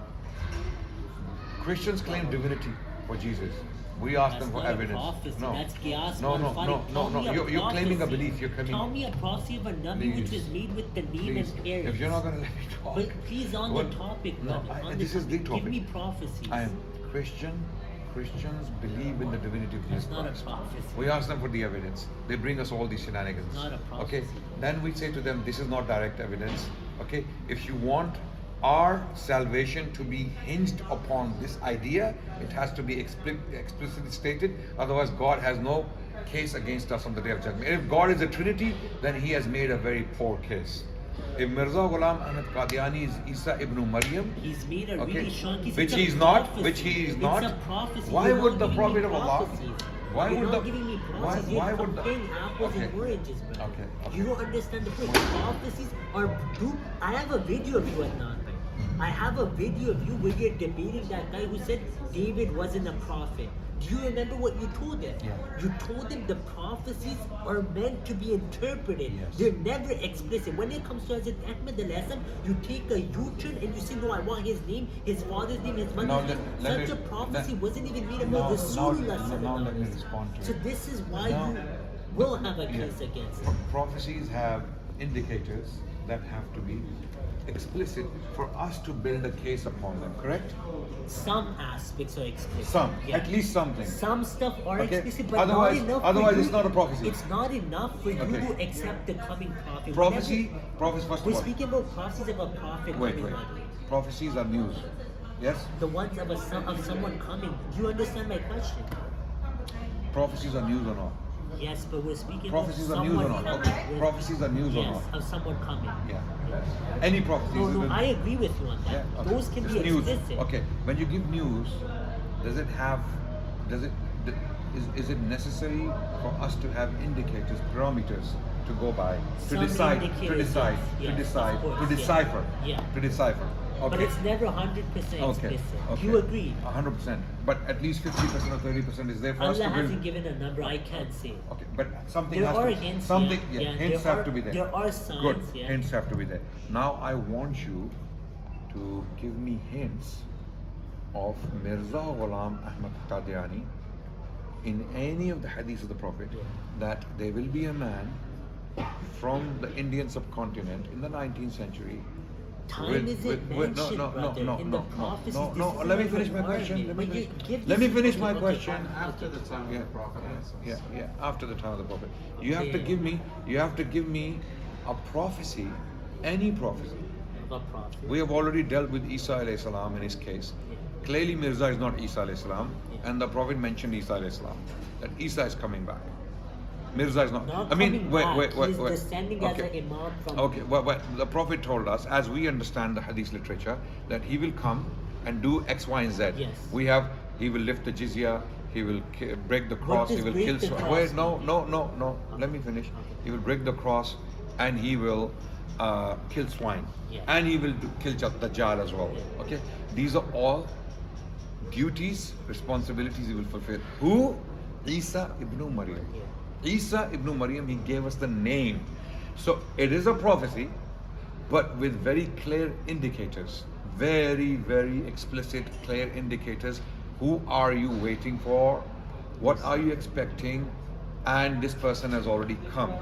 Christians claim divinity for Jesus. We ask That's them for not a evidence. prophecy, No, that's qiyas no, wal no, farid. no, Tell no, me a no. You're claiming a prophecy. belief. You're claiming. Tell me a prophecy of a Nabi which Please. was made with the name Please, and parents. if you're not gonna let me talk. But please, on Well, the topic, no, brother. on this is the topic. topic. Give me prophecies. I am Christian. Christians believe in the divinity of Jesus That's not a Christ. prophecy. We ask them for the evidence. They bring us all these shenanigans. Not a Okay. prophecy. Then we say to them, this is not direct evidence. Okay. If you want our salvation to be hinged upon this idea, it has to be explicitly stated. Otherwise, God has no case against us on the day of judgment. If God is a Trinity, then He has made a very poor case. If Mirza Ghulam Ahmad Qadiani is Isa ibn Maryam, He's made a okay, really strong case. which It's a he's not, prophecy. which he is It's not. a prophecy. Why You're would not the giving me Prophet of Allah? prophecies. Why You're would not the giving me why prophecies. You're would the comparing apples and okay. oranges, bro. Okay. You don't understand the point. Prophecies are. I have a video of you, Adnan. I have a video of you where you're debating that guy who said David wasn't a prophet. Do you remember what you told him? Yeah. You told him the prophecies are meant to be interpreted. Yes. They're never explicit. When it comes to Hazrat Ahmad al-Asam, you take a U-turn and you say, no, I want his name, his father's name, his mother's name. let Such me- a prophecy let- wasn't even made now- about Rasulullah. now let me respond to So it. this is why Now- you will have a Yeah. case against Pro- him. Prophecies have indicators that have to be explicit for us to build a case upon them, correct? Some aspects are explicit. Some, Yeah. at least something. Some stuff are Okay. explicit, but Otherwise- not enough. otherwise for you, it's not a prophecy. It's not enough for you Okay. to accept the coming prophet. Prophecy, Whenever- prophecy first We're of all. speaking about prophecies of a prophet Wait, coming, wait. by the way. Prophecies are news. Yes? The ones of of someone coming. Do you understand my question? Prophecies are news or not? Yes, but we're speaking Prophecies of are news or someone not? coming. Okay. Prophecies are news or Yes, not? of someone coming. Yeah. Any prophecies. No, I agree with you on that. Yeah, okay. Those can It's be news. explicit. Okay, when you give news, does it have, does it, is it necessary for us to have indicators, parameters to go by, to Some decide, to indicators, decide, yes, to of decide, course, to yeah. decipher, Yeah. to decipher? Okay. But it's never 100% Okay. explicit. Okay. You agree? 100%. But at least 50% or 30% is there for us Allah to build. hasn't given a number, I can't say. Okay, but something There has are to hints, something yeah. Yeah, hints there have are- to be there. there are signs, Good. yeah. Hints have to be there. Now I want you to give me hints of Mirza Ghulam Ahmad Qadiani in any of the hadiths of the Prophet that there will be a man from the Indian subcontinent in the 19th century. Time isn't mentioned, brother. In the prophecies, this is Let me a finish my requirement. question. Let me But you finish, give let me this- finish my okay, question. After the time of the Prophet. Yeah, after the time of the Prophet. You have to Yeah. give me a prophecy, any prophecy. Of a prophet. We have already dealt with Isa alayhi salam in his case. Clearly Mirza is not Isa alayhi salam, and the Prophet mentioned Isa alayhi salam, that Isa is coming back. Mirza is not. Not I mean, coming wait, back. wait, wait, He's wait. descending as an imam from. Okay, well, the Prophet told us, as we understand the Hadith literature, that he will come and do X, Y, and Z. Yes. We have, he will lift the jizya, he will break the cross, he does will break kill. the cross Wait, no, mean? no, no, no. Let me finish. He will break the cross, and he will kill swine, Yeah. and he will kill Dajjal as well. Yeah. Okay, these are all duties, responsibilities he will fulfill. Who? Isa ibn Maryam. Yeah. Isa ibn Maryam, he gave us the name. So it is a prophecy, but with very clear indicators. Very, very explicit, clear indicators. Who are you waiting for? What are you expecting? And this person has already come.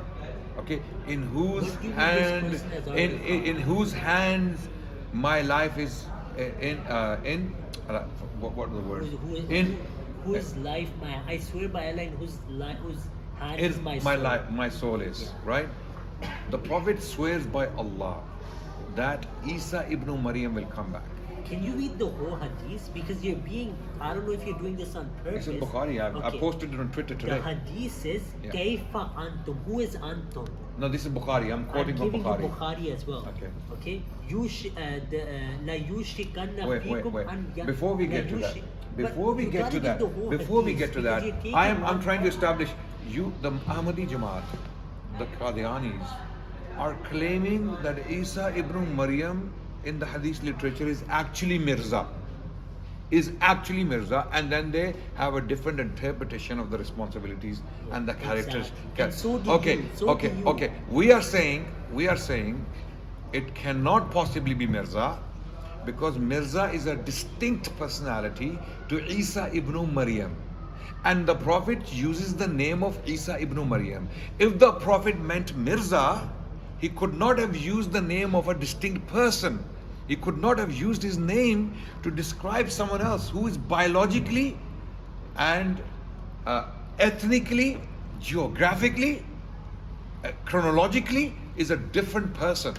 Okay? In whose What do you mean this hand, person has already come? in whose hands my life is what are the words? Whose life I swear by Allah, whose hand In is my my soul. life, my soul is, Yeah. right? The Prophet swears by Allah that Isa ibn Maryam will come back. Can you read the whole hadith? Because you're being, I don't know if you're doing this on purpose. It's in Bukhari. I Okay. posted it on Twitter today. The hadith says, Yeah. Kaifa antum. Who is antum? No, this is Bukhari. I'm quoting I'm from giving Bukhari. you Bukhari as well. Okay. Okay. La yushikanna Wait. fikum an ya- Before we la get to that, yushi- before But we you get gotta to give that, the whole before we hadith, get to because that, you're taking I'm one trying to part. establish the Ahmadi Jamaat, the Qadianis, are claiming that Isa ibn Maryam in the Hadith literature is actually Mirza. And then they have a different interpretation of the responsibilities and the characters. Exactly. And so do okay, you, so okay, do you. okay. We are saying it cannot possibly be Mirza because Mirza is a distinct personality to Isa ibn Maryam. And the Prophet uses the name of Isa ibn Maryam. If the Prophet meant Mirza, he could not have used the name of a distinct person. He could not have used his name to describe someone else who is biologically and ethnically, geographically, chronologically is a different person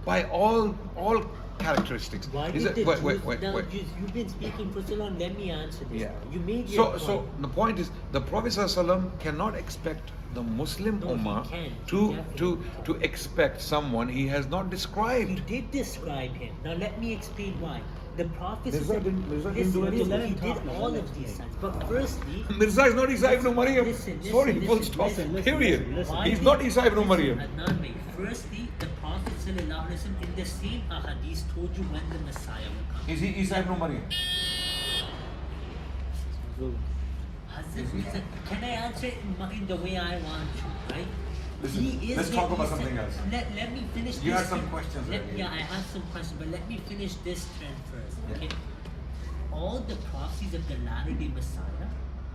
by all characteristics. Why Is did it- the wait. Jews, now you've been speaking for so long, let me answer this Yeah. now. You made your point. So the point is, the Prophet ﷺ cannot expect the Muslim No, he Ummah can. to expect someone he has not He described. did describe him. Now let me explain why. The Prophet Mirza said, didn't do listen, anything. Let he him did talk now, all let of him these explain. signs. But firstly, Mirza is not Isa ibn Maryam. listen, Sorry, full listen, stop. listen, Period. listen. why He's did- not Isa ibn Maryam. Adnan bhai, firstly, the Prophet sallallahu alaihi wasallam in the same ahadith told you when the Messiah will come. Is he Isa ibn Maryam? Hazrat Mirza, can I answer it in the way I want to, right? Listen, He is let's the talk about Isa- something else. Let me finish You this. had some questions earlier. Yeah, I have some questions, but let me finish this trend first, Yeah. okay? All the prophecies of the latter-day Messiah,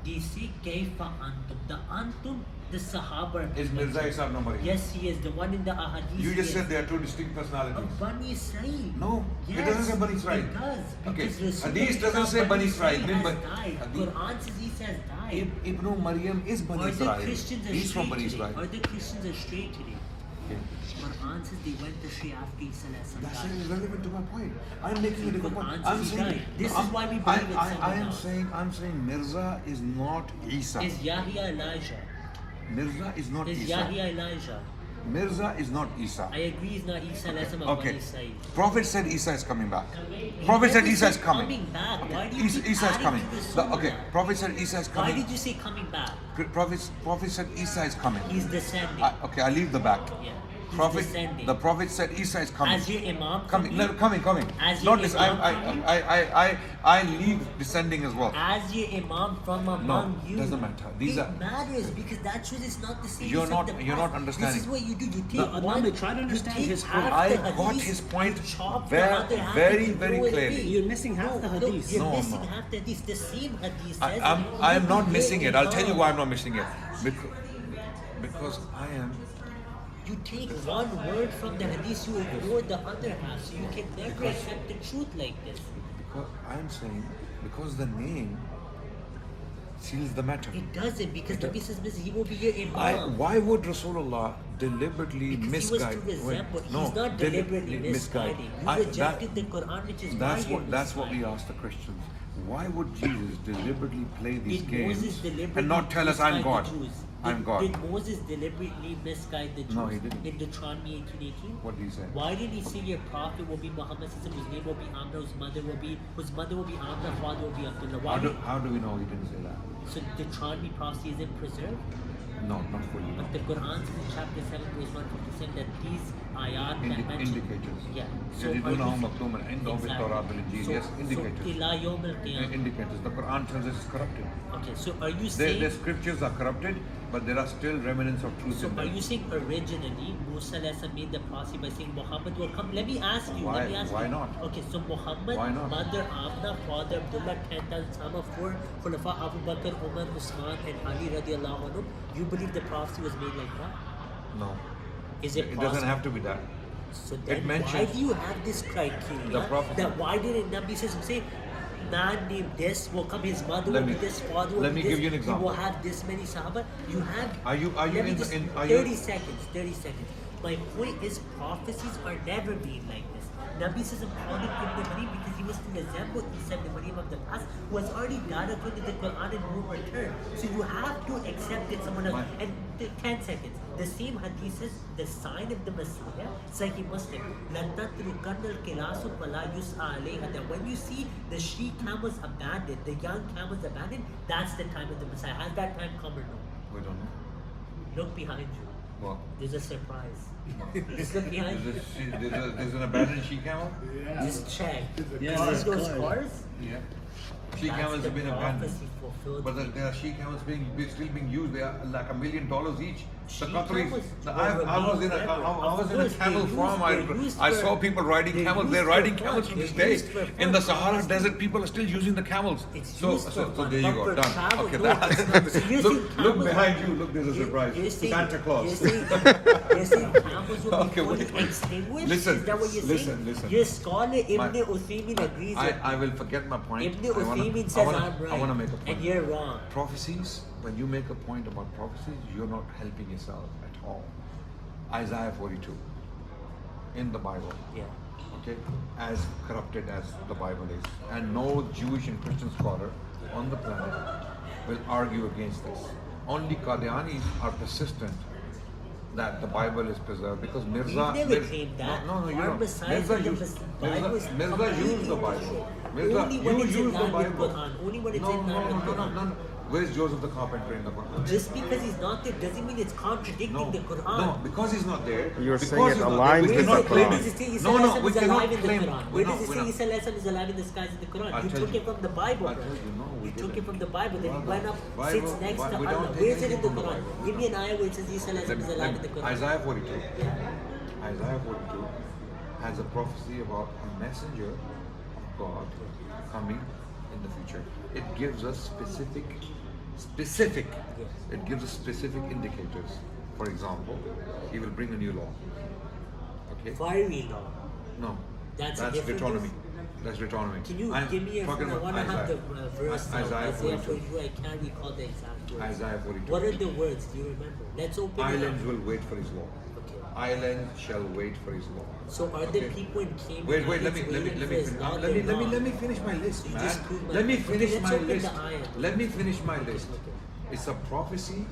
they say Kaifa Antum. The Antum, the Sahaba. Is Mirza Isa ibn Maryam? Yes, he is. The one in the ahadith. You just yes. said they are two distinct personalities. Bani Israel. No, yes, it doesn't say Bani Israel. It does. Okay, Because Rasul Hadith doesn't say Bani Israel. has But died. Hadith- Quran says Isa has died. Ibn Maryam is Bani Or the Israel. Christians are He's from straight Bani today. Israel. Or the Christians are straight today. Quran says they went astray after Isa That's died. irrelevant to my point. I'm making a different point. Quran I'm says he saying died. This I'm- is why we believe in I someone am else. saying Mirza is not Isa. Is Yahya Elijah? Mirza is not Is Isa. Yahya Elijah? Mirza is not Isa. I agree he's not Isa unless I'm a Okay. Bani Israel. Prophet said Isa is coming back. Prophet said Isa is coming. Coming back. Why do you Isa, keep Isa is adding coming. to the Okay, sunnah? Prophet said Isa is Why coming. did you say coming back? Prophet said Isa is coming. He's descending. Okay, I leave the back. Yeah. He's Prophet, descending. the Prophet said Isa is coming. As your Imam Coming, no, coming. As Not your this. Imam I leave descending as well. As your Imam from among you. doesn't matter. These it are- matters because that shows it's not the same. You're as not- the you're past. not understanding. This is what you do. You take No, one. Adnan, try to you understand take his half point. I the got hadith, his point you chop very, the other half very, and you very throw it clearly. away. You're missing half the hadith. You're No, I'm missing not. half the hadith. The same hadith says. I am not you missing take it. I'll tell you Imam. why I'm not missing it. Because I am. You take one word from the hadith, you ignore the other half, so you can never accept the truth like this. Because I'm saying because the name seals the matter. It doesn't because Nabi says he will be your Imam. Why would Rasulullah deliberately Because misguide. he was to resemble. no, He's not deliberately misguiding. You rejected the Quran, which is why you're that's what we misguiding. asked the Christians. Why would Jesus deliberately play these Did games Moses deliberately and not tell us, I'm misguide God? the Jews? I'm God. Did Moses deliberately misguide the Jews No, he didn't. in Deuteronomy 18:18? What did he say? Why did he say your prophet will be Muhammad, whose name will be Amna, whose mother will be Amna, father will be Abdullah? Why How do we know he didn't say that? so Deuteronomy prophecy isn't preserved? No, not fully. But the Quran says in chapter 7, verse 157 that these ayat that mention Indicators. Yeah. يجدونه مكتوما عندهم في التوراة والإنجيل. Yes, So indicators. ila yawm al-qiyamah. Indicators. The Quran tells us it's corrupted. Okay, so are you The saying scriptures are corrupted, but there are still remnants of truth so in are them. you saying originally Musa alayhi salam made the prophecy by saying Muhammad will come? Let me ask you. Why not? Okay, so Muhammad, Why not? mother Amna, father Abdullah, 10,000 Sama, 4 Khulafa Abu Bakr, Umar, Usman, and Ali radiallahu anhu. You believe the prophecy was made like that? No. Is it It possible? doesn't have to be that. So then why mentions- do you have this criteria? The prophet- That why didn't Nabi say man named this will come, his mother Let will me- be this, father will let be me this, give you an he example. will have this many Sahaba. You have Are you let me in the- just- in- are you- 30 seconds, 30 seconds. My point is prophecies are never made like this. Nabi says called him Ibn Maryam because he was to resemble Isa ibn Maryam of the past who has already died according to the Quran and will return. So you have to accept it someone else. Why? And 10 seconds. The same hadith says the sign of the Messiah, Sahih Muslim, لَتَتْرُكَنَّ الْكِلَاسُ وَلَا يُسْعَى عَلَيْهَا. That when you see the she camels abandoned, the young camels abandoned, that's the time of the Messiah. Has that time come or no? We don't know. Look behind you. Well, There's a surprise. Just look behind you. there's an abandoned she camel? Just check. Yeah, See there's those cars. cars? Yeah. She That's camels the have been abandoned. prophecy fulfilled. But there are she camels still being used. They are like $1 million each. She The Qataris. camels I was in a Of course, camel they're farm. used I for- saw people riding they're camels. used They're for riding fun. camels to They're this day. used for In the fun. Sahara Desert, people are still using the camels. It's So used for fun, there you but go. for Done. travel, Okay, no, it's not. So you're saying look camels- behind you. Look, there's a You're surprise. saying- Santa Claus. You're saying camels will be Okay, fully wait. extinguished? Listen, Is that what you're saying? listen. Your scholar Ibn My- Uthaymin agrees with I will forget my point. Ibn I wanna- Uthaymin I says wanna- I'm right. I want to make a point. And you're wrong. Prophecies, when you make a point about prophecies, you're not helping yourself at all. Isaiah 42 in the Bible, Yeah. okay, as corrupted as the Bible is, and no Jewish and Christian scholar on the planet will argue against this. Only Qadianis are persistent that the Bible is preserved because Mirza. We've never claimed that. No, you Our don't. Messiah Mirza in the used, Bible is Mirza used the Bible. Mirza, Only when you it's in use the line with Bible. Quran. Only when it's no, in line with Quran. no. Where's Joseph the carpenter in the Quran? Just because he's not there doesn't mean it's contradicting No, the Quran. no, because he's not there. You're because saying it he's not aligns there, we with cannot the claim Quran. Where does it say Isa No, alayhi we salam is cannot alive in the claim. Quran? Where does it say Isa alayhi salam is alive in the skies in the Quran? I'll You tell took you. it from the Bible, I'll bro. tell you, no, we You took didn't. it from the Bible, then he Bible- went up, Bible- sits next to we Allah. don't take Where is it in anything the from the Quran? Bible. Give me an ayah where it says Isa alayhi salam is alive in the Quran. Isaiah 42. Yeah. Isaiah 42 has a prophecy about a messenger of God coming in the future. It gives us specific. It gives us specific indicators. For example, he will bring a new law. Okay. Fiery law. No. That's a different Deuteronomy. verse? That's Deuteronomy. Can you I'm give me a talking I about want to have the Isaiah. verse now. Isaiah 42. 42. I can't recall the exact words. Isaiah 42. What are the words? Do you remember? Let's open Islands it will wait for his law. up. Okay. Islands shall wait for his law. So are Okay. the people in Cayman Wait, let Islands me waiting for finish. his law? Let They're not. me finish my list, You man. just proved my Let me point. finish Okay, let's my open the list. ayah. Let me finish my list. okay. It's a prophecy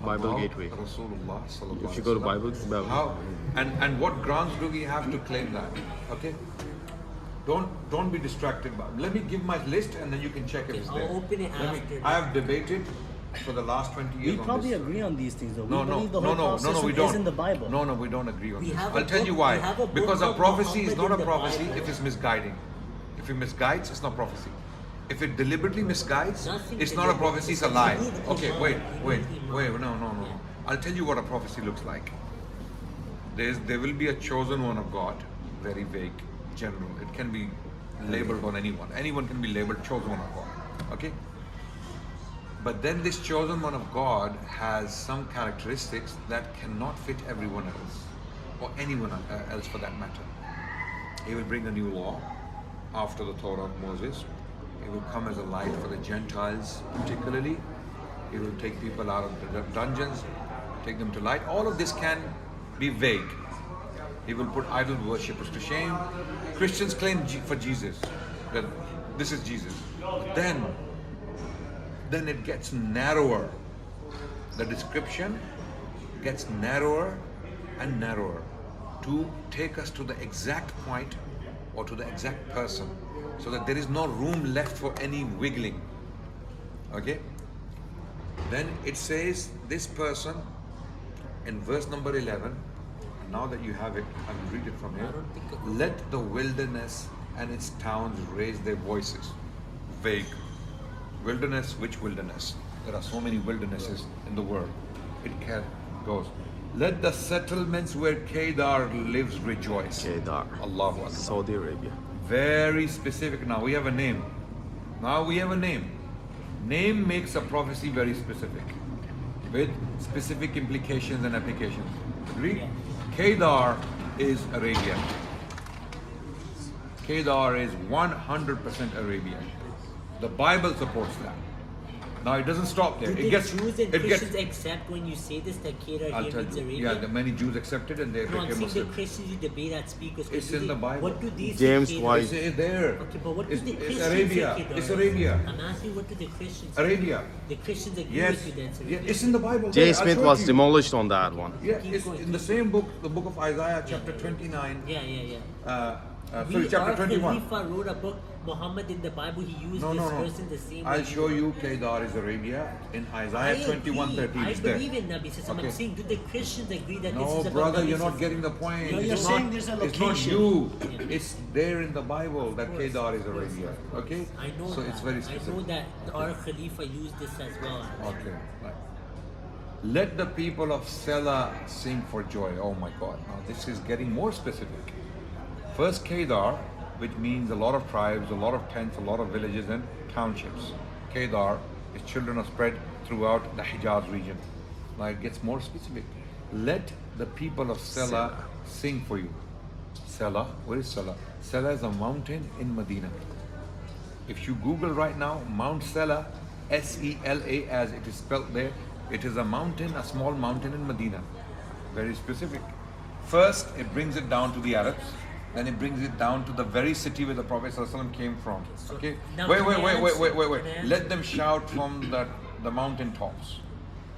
Bible about Gateway. Rasulullah sallallahu If you go to alaihi wasallam. Bible- How and what grounds do we have to claim that? Okay. Don't be distracted. Let me give my list and then you can check if it's I'll there. open it after I have debated for the last 20 years We on probably this. agree on these things though. No, We no, believe the no, whole no, process no, we is don't. in the Bible. No, we don't agree on We this. have a I'll tell book- you we why. have a book Because a called prophecy is Muhammad not in a the prophecy Bible. if it's misguiding. If it misguides, it's not prophecy. If it deliberately misguides, Nothing it's not a deliberately prophecy, it's a misguides. lie. You need Okay, Iman. wait, You need Iman. no. Yeah. I'll tell you what a prophecy looks like. There will be a chosen one of God, very vague, general. It can be labeled on anyone. Anyone can be labeled chosen one of God. Okay? But then this chosen one of God has some characteristics that cannot fit everyone else, or anyone else for that matter. He will bring a new law after the Torah of Moses. He will come as a light for the Gentiles particularly. He will take people out of the dungeons, take them to light. All of this can be vague. He will put idol worshippers to shame. Christians claim for Jesus that this is Jesus. Then it gets narrower. The description gets narrower and narrower to take us to the exact point or to the exact person, so that there is no room left for any wiggling. Okay? Then it says this person in verse number 11. Now that you have it, I will read it from here. Let the wilderness and its towns raise their voices. Vague. Wilderness, which wilderness? There are so many wildernesses in the world. It goes. Let the settlements where Kedar lives rejoice. Kedar. Allahu Akbar. Saudi Arabia. Very specific. Now we have a name. Name makes a prophecy very specific, with specific implications and applications. Agree? Yeah. Kedar is Arabia. Kedar is 100% Arabian. The Bible supports that. Now it doesn't stop there. Do the Jews and Christians accept when you say this that Kedar I'll here tell means you. Arabia? Yeah, the many Jews accepted and they No, I'm became saying the Muslim. Christians you debate at speakers. It's in the Bible. What do these James say? White. It's there. Okay, but what do the It's Christians Arabia. say Kedar It's is? Arabia. I'm asking what do the Christians say? Arabia. The Christians agree Yes. with you that's Yeah, Arabia. it's in the Bible. J. There, I Smith showed was you. demolished on that one. Yeah, Keep it's going. in the same book, the book of Isaiah, chapter 29. Yeah. Sorry, chapter 21. Khalifa wrote a book, Muhammad in the Bible, he used No. this verse in the same I'll way. show you Kedar is Arabia in Isaiah 21:30. I It's there. believe in Nabi Sallallahu. Okay. I'm saying, do the Christians agree that this No, is about brother, Nabi you're not Sallallahu? getting the point. No, you're It's saying not- there's a It's not location. you. Yeah. It's there in the Bible that Kedar is Arabia. Okay? I know So that. it's very I know specific. that our Khalifa used this as well. Okay. Right. Let the people of Selah sing for joy. Oh my God. Now this is getting more specific. First Kedar, which means a lot of tribes, a lot of tents, a lot of villages and townships. Kedar, its children are spread throughout the Hijaz region. Now it gets more specific. Let the people of Selah sing for you. Selah, where is Selah? Selah is a mountain in Medina. If you Google right now, Mount Selah, S-E-L-A as it is spelled there, it is a mountain, a small mountain in Medina. Very specific. First, it brings it down to the Arabs. Then it brings it down to the very city where the Prophet ﷺ came from. Okay? Now Wait. can I answer? Can I Let them shout from the mountain tops.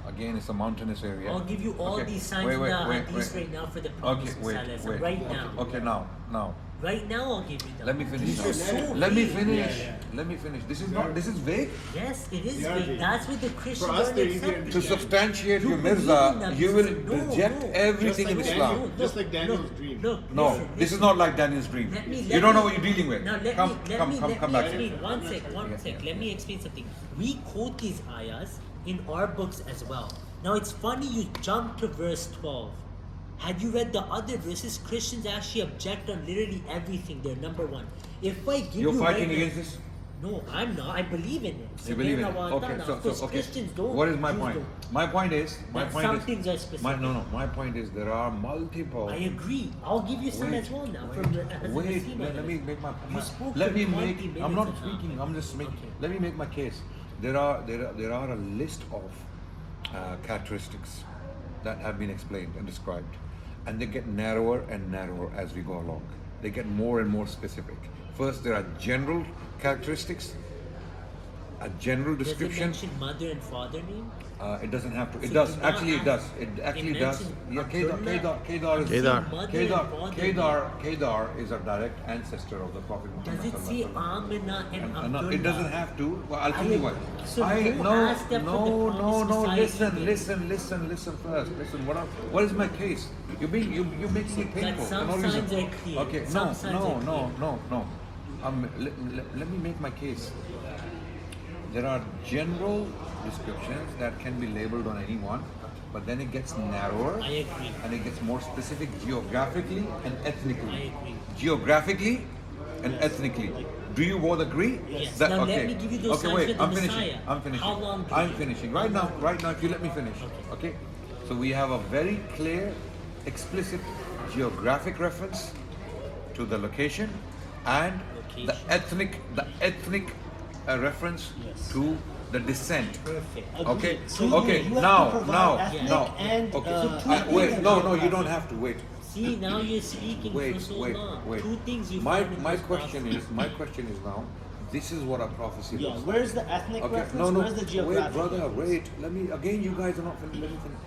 Again, it's a mountainous area. I'll give you all Okay. these signs Wait, in the wait, hadith wait. right now for the Okay, Prophet wait. Sallallahu right now. Okay, now. Right now I'll give you that. Let me finish. These are so Let me vague. finish. Yeah. Let me finish. This is vague. Yes, it is They are vague. vague. That's what the Christians us, don't they're easier accept. To Yeah. substantiate You your believe in Mirza, that. you will No, reject no. everything in Just like Islam. Daniel. Just like Daniel's dream. Look, No, listen, this is listen. not like Daniel's dream. Let me- You let don't know me- what you're dealing with. Now let Come me back. explain. One sec. Yeah. Let me explain something. We quote these ayahs in our books as well. Now it's funny you jump to verse 12. Had you read the other verses, Christians actually object on literally everything. They're number one. If I give You're you fighting right now- against this? No, I'm not. I believe in it. You believe in it? Subhanahu wa Okay, ta'ala. Of course, okay. Christians don't. What is my Jews point? don't. My point is, That some things are specific. my point is there are multiple. I agree. I'll give you some Wait, as well now. wait, From Hazrat wait, Naseem let on me this. make my You spoke let for me 20 make minutes I'm not now. speaking, I'm just making Okay. let me make my case. There are a list of characteristics that have been explained and described, and they get narrower and narrower as we go along. They get more and more specific. First there are general characteristics, a general Does it description. mention mother and father name? It doesn't have to. It So does. do not Actually, it ask- does. It actually it does. mentions Yeah, Kedar is Kedar. Mother and father name. Kedar is a direct ancestor of the Prophet Muhammad. Does it say sallallahu alaihi Amina and wasallam. Abdullah? No, it doesn't have to. Well, I'll tell you what. So don't ask them for the promised Messiah either. Listen first. Listen. What is my case? You making me painful some for no reason. signs are clear. Okay. Some signs are No. Let me make my case. There are general descriptions that can be labeled on anyone, but then it gets narrower I agree. and it gets more specific geographically and ethnically. I agree. Geographically and ethnically. Do you both agree? Yes. Now let me give you those okay, signs wait, with the I'm finishing. Messiah. I'm finishing. How long do I'm you- finishing. Right now, if you let me finish. Okay? So we have a very clear, explicit geographic reference to the location and the ethnic a reference Yes. to the descent. Perfect. Okay. So Okay. you have Now, to provide now, ethnic now. and, Okay. ethnic No, and you don't have to wait. See, now you're speaking for so long. Two things you My found in my this question prophecy. is my question is now. This is what a prophecy Yeah, looks like. where's the ethnic Okay. reference? No, no. Where's the Wait, geographic brother. reference? Wait. Let me again. You guys are not finished. Let me finish.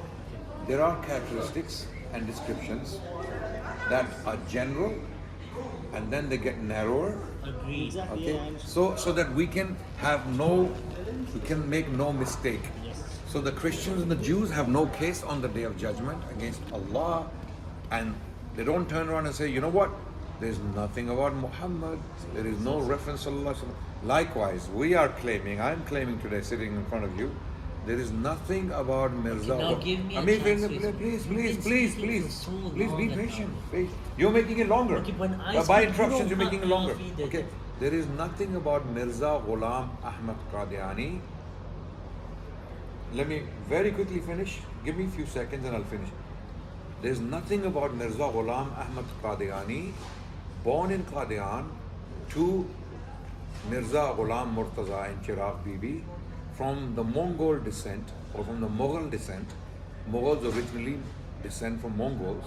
There are characteristics and descriptions that are general, and then they get narrower. Agreed. Exactly. Okay, Yeah, I understand. so that we can make no mistake. Yes. So the Christians and the Jews have no case on the day of judgment against Allah, and they don't turn around and say, you know what? There's nothing about Muhammad. There is no reference to Allah. Likewise, we are claiming. I'm claiming today, sitting in front of you. There is nothing about Mirza. Okay, now give me a I mean, chance to please, explain. please, You've please, been please, speaking please, for so please be long patient. now. You're making it longer. Okay, when I By speak, you interruptions, you're don't making it cut me longer. off either. Okay, there is nothing about Mirza Ghulam Ahmad Qadiani. Let me very quickly finish. Give me a few seconds and I'll finish. There's nothing about Mirza Ghulam Ahmad Qadiani, born in Qadian, to Mirza Ghulam Murtaza and Chirag Bibi, from the Mongol descent or from the Mughal descent. Mughals originally descend from Mongols.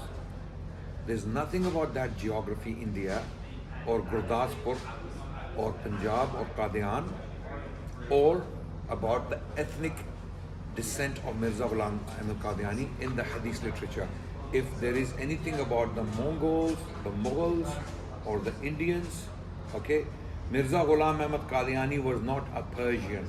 There's nothing about that geography, India, or Gurdaspur, or Punjab, or Qadian, or about the ethnic descent of Mirza Ghulam Ahmad Qadiani in the Hadith literature. If there is anything about the Mongols, the Mughals, or the Indians, okay, Mirza Ghulam Ahmad Qadiani was not a Persian.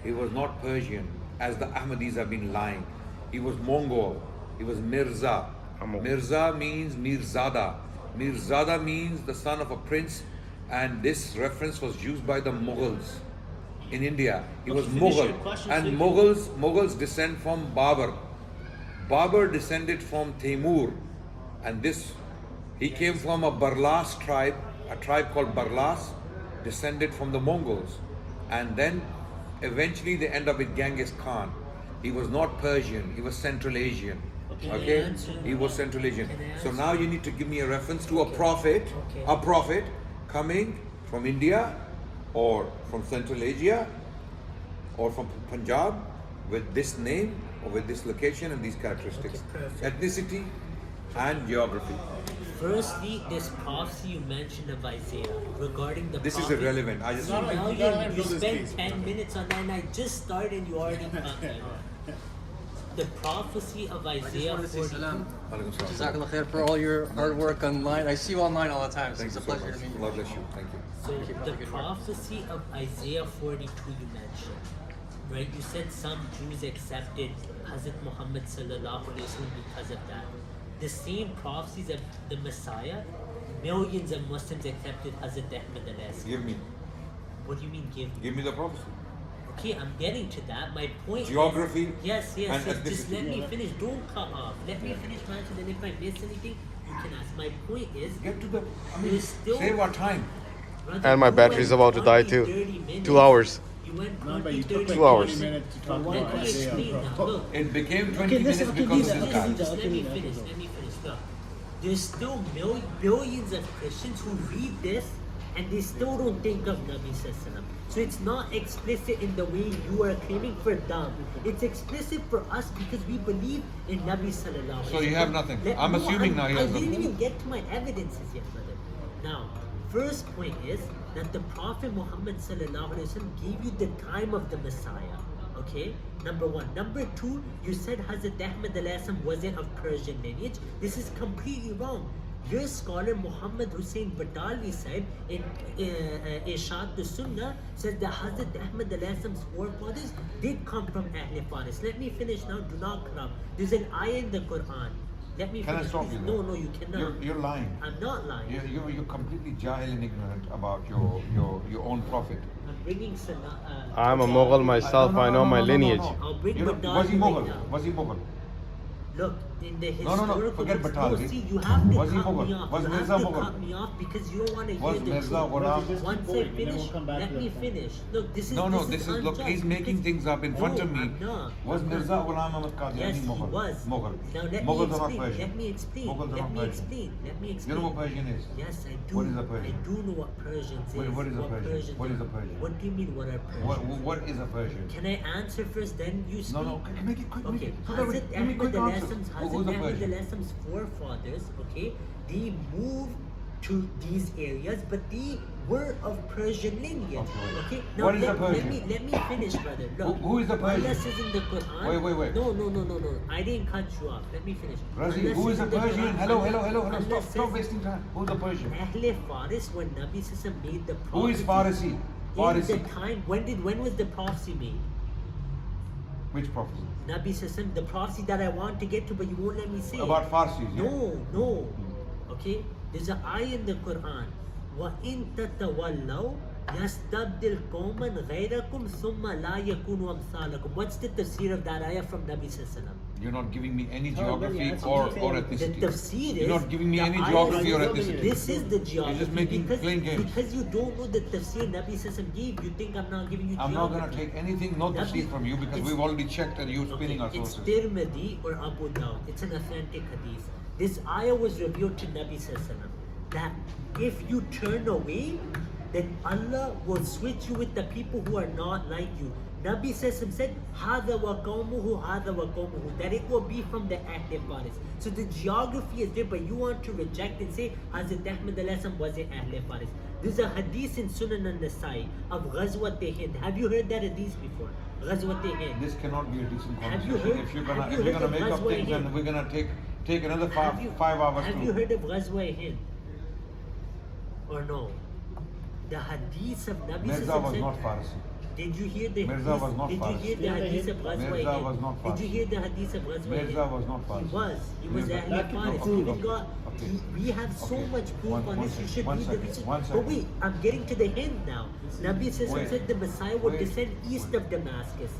He was not Persian, as the Ahmadis have been lying. He was Mongol. He was Mirza. Mirza means Mirzada. Mirzada means the son of a prince, and this reference was used by the Mughals in India. He was finish your Mughal, question and so you Mughals descend from Babur. Babur descended from Timur, and he came from a Barlas tribe, a tribe called Barlas, descended from the Mongols, and then eventually they end up with Genghis Khan. He was not Persian, he was Central Asian. Can I Okay, answer? he was Central Asian. Can I So answer? now you need to give me a reference to a prophet, Okay. a prophet coming from India or from Central Asia or from Punjab with this name or with this location and these characteristics. Okay, perfect. Ethnicity and geography. Firstly, this prophecy you mentioned of Isaiah regarding the This is prophet. irrelevant. I just So now You gotta you build this spent case. 10 minutes on that, and I just started, you already cut me off. The prophecy of Isaiah 42. Alaikum salam. Jazakallah khair for all your hard work online. I see you online all the time, so Thank it's you a so pleasure much. to meet you. Allah bless you. Thank you. So Keep up the the good work. prophecy of Isaiah 42 you mentioned, right? You said some Jews accepted Hazrat Muhammad sallallahu alaihi wasallam because of that. The same prophecies of the Messiah, millions of Muslims accepted Hazrat Ahmad alayhi. Give me. What do you mean give me? Give me the prophecy. Okay, I'm getting to that. My point Geography is, yes, and yes. Just ethnicity. let me finish. Don't cut off. Let me finish my answer. Then if I miss anything, you can ask. My point is, Get to the. there's still Save our time. Brother, And my you battery's went about to die 20, too. 30 minutes. 2 hours. You went Remember, 20, you 30 took like 2 hours. 20 minutes to talk Let about me Isaiah, explain bro. now. Look, It became 20 Okay, minutes listen, okay, because leave of that, this okay, guy. leave that. just let me finish. Let me finish. Look, there's still billions of Christians who read this and they still don't think of Nabi Sallallahu. So it's not explicit in the way you are claiming for them. It's explicit for us because we believe in Nabi Sallallahu. So you have nothing. I'm assuming now he has I didn't nothing. even get to my evidences yet, brother. Now, first point is that the Prophet Muhammad Sallallahu Alaihi Wasallam gave you the time of the Messiah. Okay? Number one. Number two, you said Hazrat Ahmad alayhi salam wasn't of Persian lineage. This is completely wrong. Your scholar Muhammad Hussain Batalvi said in Ishad the Sunnah says that Hazrat Ahmad alayhi salam's forefathers did come from Ahl Faris. Let me finish now. Do not cut off. There's an ayah in the Quran. Let me Can I finish. stop please. you No, there? no, you cannot. You're lying. I'm not lying. You're completely jahil and ignorant about your own prophet. I'm bringing Sunnah. I'm a Mughal myself. I know my lineage. I'll bring Was he Badal right Mughal? now. Was he Mughal? Look, in the No, historical forget books. Batal. No, see, you have to Was he cut me Mughal? off. Was You have Mirza to Mughal? cut me off because you don't want to hear Was the Mirza truth. Ghulam? Just Once keep I going, and then finish, we'll come back let to me that. finish. Look, this is No, this is look, he's unjust making because- things up in front No, of me. I'm not. Was I'm not. Mirza Ghulam Ahmad Qadiani Yes, he Mughal? was. Mughal. Now let Mughals me are not explain. Persian. Let me explain. Mughals are Let not me Persian. explain. Let me You explain. know what Persian is? Yes, I do. What is a Persian? I do know what Persians is. What is a Persian? Persians What is are. a Persian? What do you mean? What are Persians? What is a Persian? Can I answer first, then you speak? No, make it quick. Okay, So that Hazrat give me quick Ahmad answers. al-Aslam's Who's a Persian? forefathers, okay, they moved to these areas, but they were of Persian lineage. Okay, now What is a Persian? let me finish, brother. Look, Who is a Persian? Allah says in the Quran. Wait. No. I didn't cut you off. Let me finish. Razi, Allah who says is a in the Persian? Quran- Hello. Allah Stop says- wasting time. Who's a Persian? Ahle Faris, when Nabi Sissam made the prophecy. Who is Farsi? In Farsi. the time, when was the prophecy made? Which prophecy? Nabi Sissam, the prophecy that I want to get to, but you won't let me say it. About Farsis, yeah? No. Okay? There's an ayah in the Quran. وَإِن تَتَوَلَّوْا يَسْتَبْدِلْ قَوْمًا غَيْرَكُمْ ثُمَّ لَا يَكُونُوا أَمْثَالَكُمْ. What's the tafsir of that ayah from Nabi Sallallahu? You're not giving me any Oh, geography really? That's or amazing. The ethnicity. tafsir is... You're not giving me the any ayah geography or is- ethnicity. This is the geography. You're just making playing games. Because you don't know the tafsir Nabi Sallallahu gave, you think I'm not giving you I'm geography. not going to take anything, no tafsir from you because It's- we've already checked and you're spinning our It's sources. Tirmidhi or Abu Dawud. It's an authentic hadith. This ayah was revealed to Nabi Sallallahu that if you turn away, then Allah will switch you with the people who are not like you. Nabi Sallallahu said, "Hada wa qawmuhu, hada wa qawmuhu," that it will be from the Ahle Faris. So the geography is there, but you want to reject and say Hazrat Ahmad al-Aslam was an Ahle Faris. There's a hadith in Sunan al-Nasai of Ghazwat Hind. Have you heard that hadith before? Ghazwat Hind. This cannot be a decent Have you conversation. heard- If you're have you gonna heard of make up Ghazwa things Hind? and we're gonna take another Have you- 5 hours Have to. you heard of Ghazwa Hind? Or no? The hadith of Nabi Mirza Sallallahu was said- not Farsi. Did you hear the Mirza hadith? was not Did you Farsi. hear the hadith of Ghazwa Mirza Hind? was not Did you Farsi. hear the hadith of Ghazwa Hind? Mirza was not Farsi. He was. He was Mirza- Ahle That can Faris. prove Even it. God, Okay. we have so Okay. much proof One- on one this. You second, should one read the second, research. one But second. wait, I'm getting to the Hind now. Nabi Sallallahu Wait. said the Messiah would Wait. descend east of Damascus.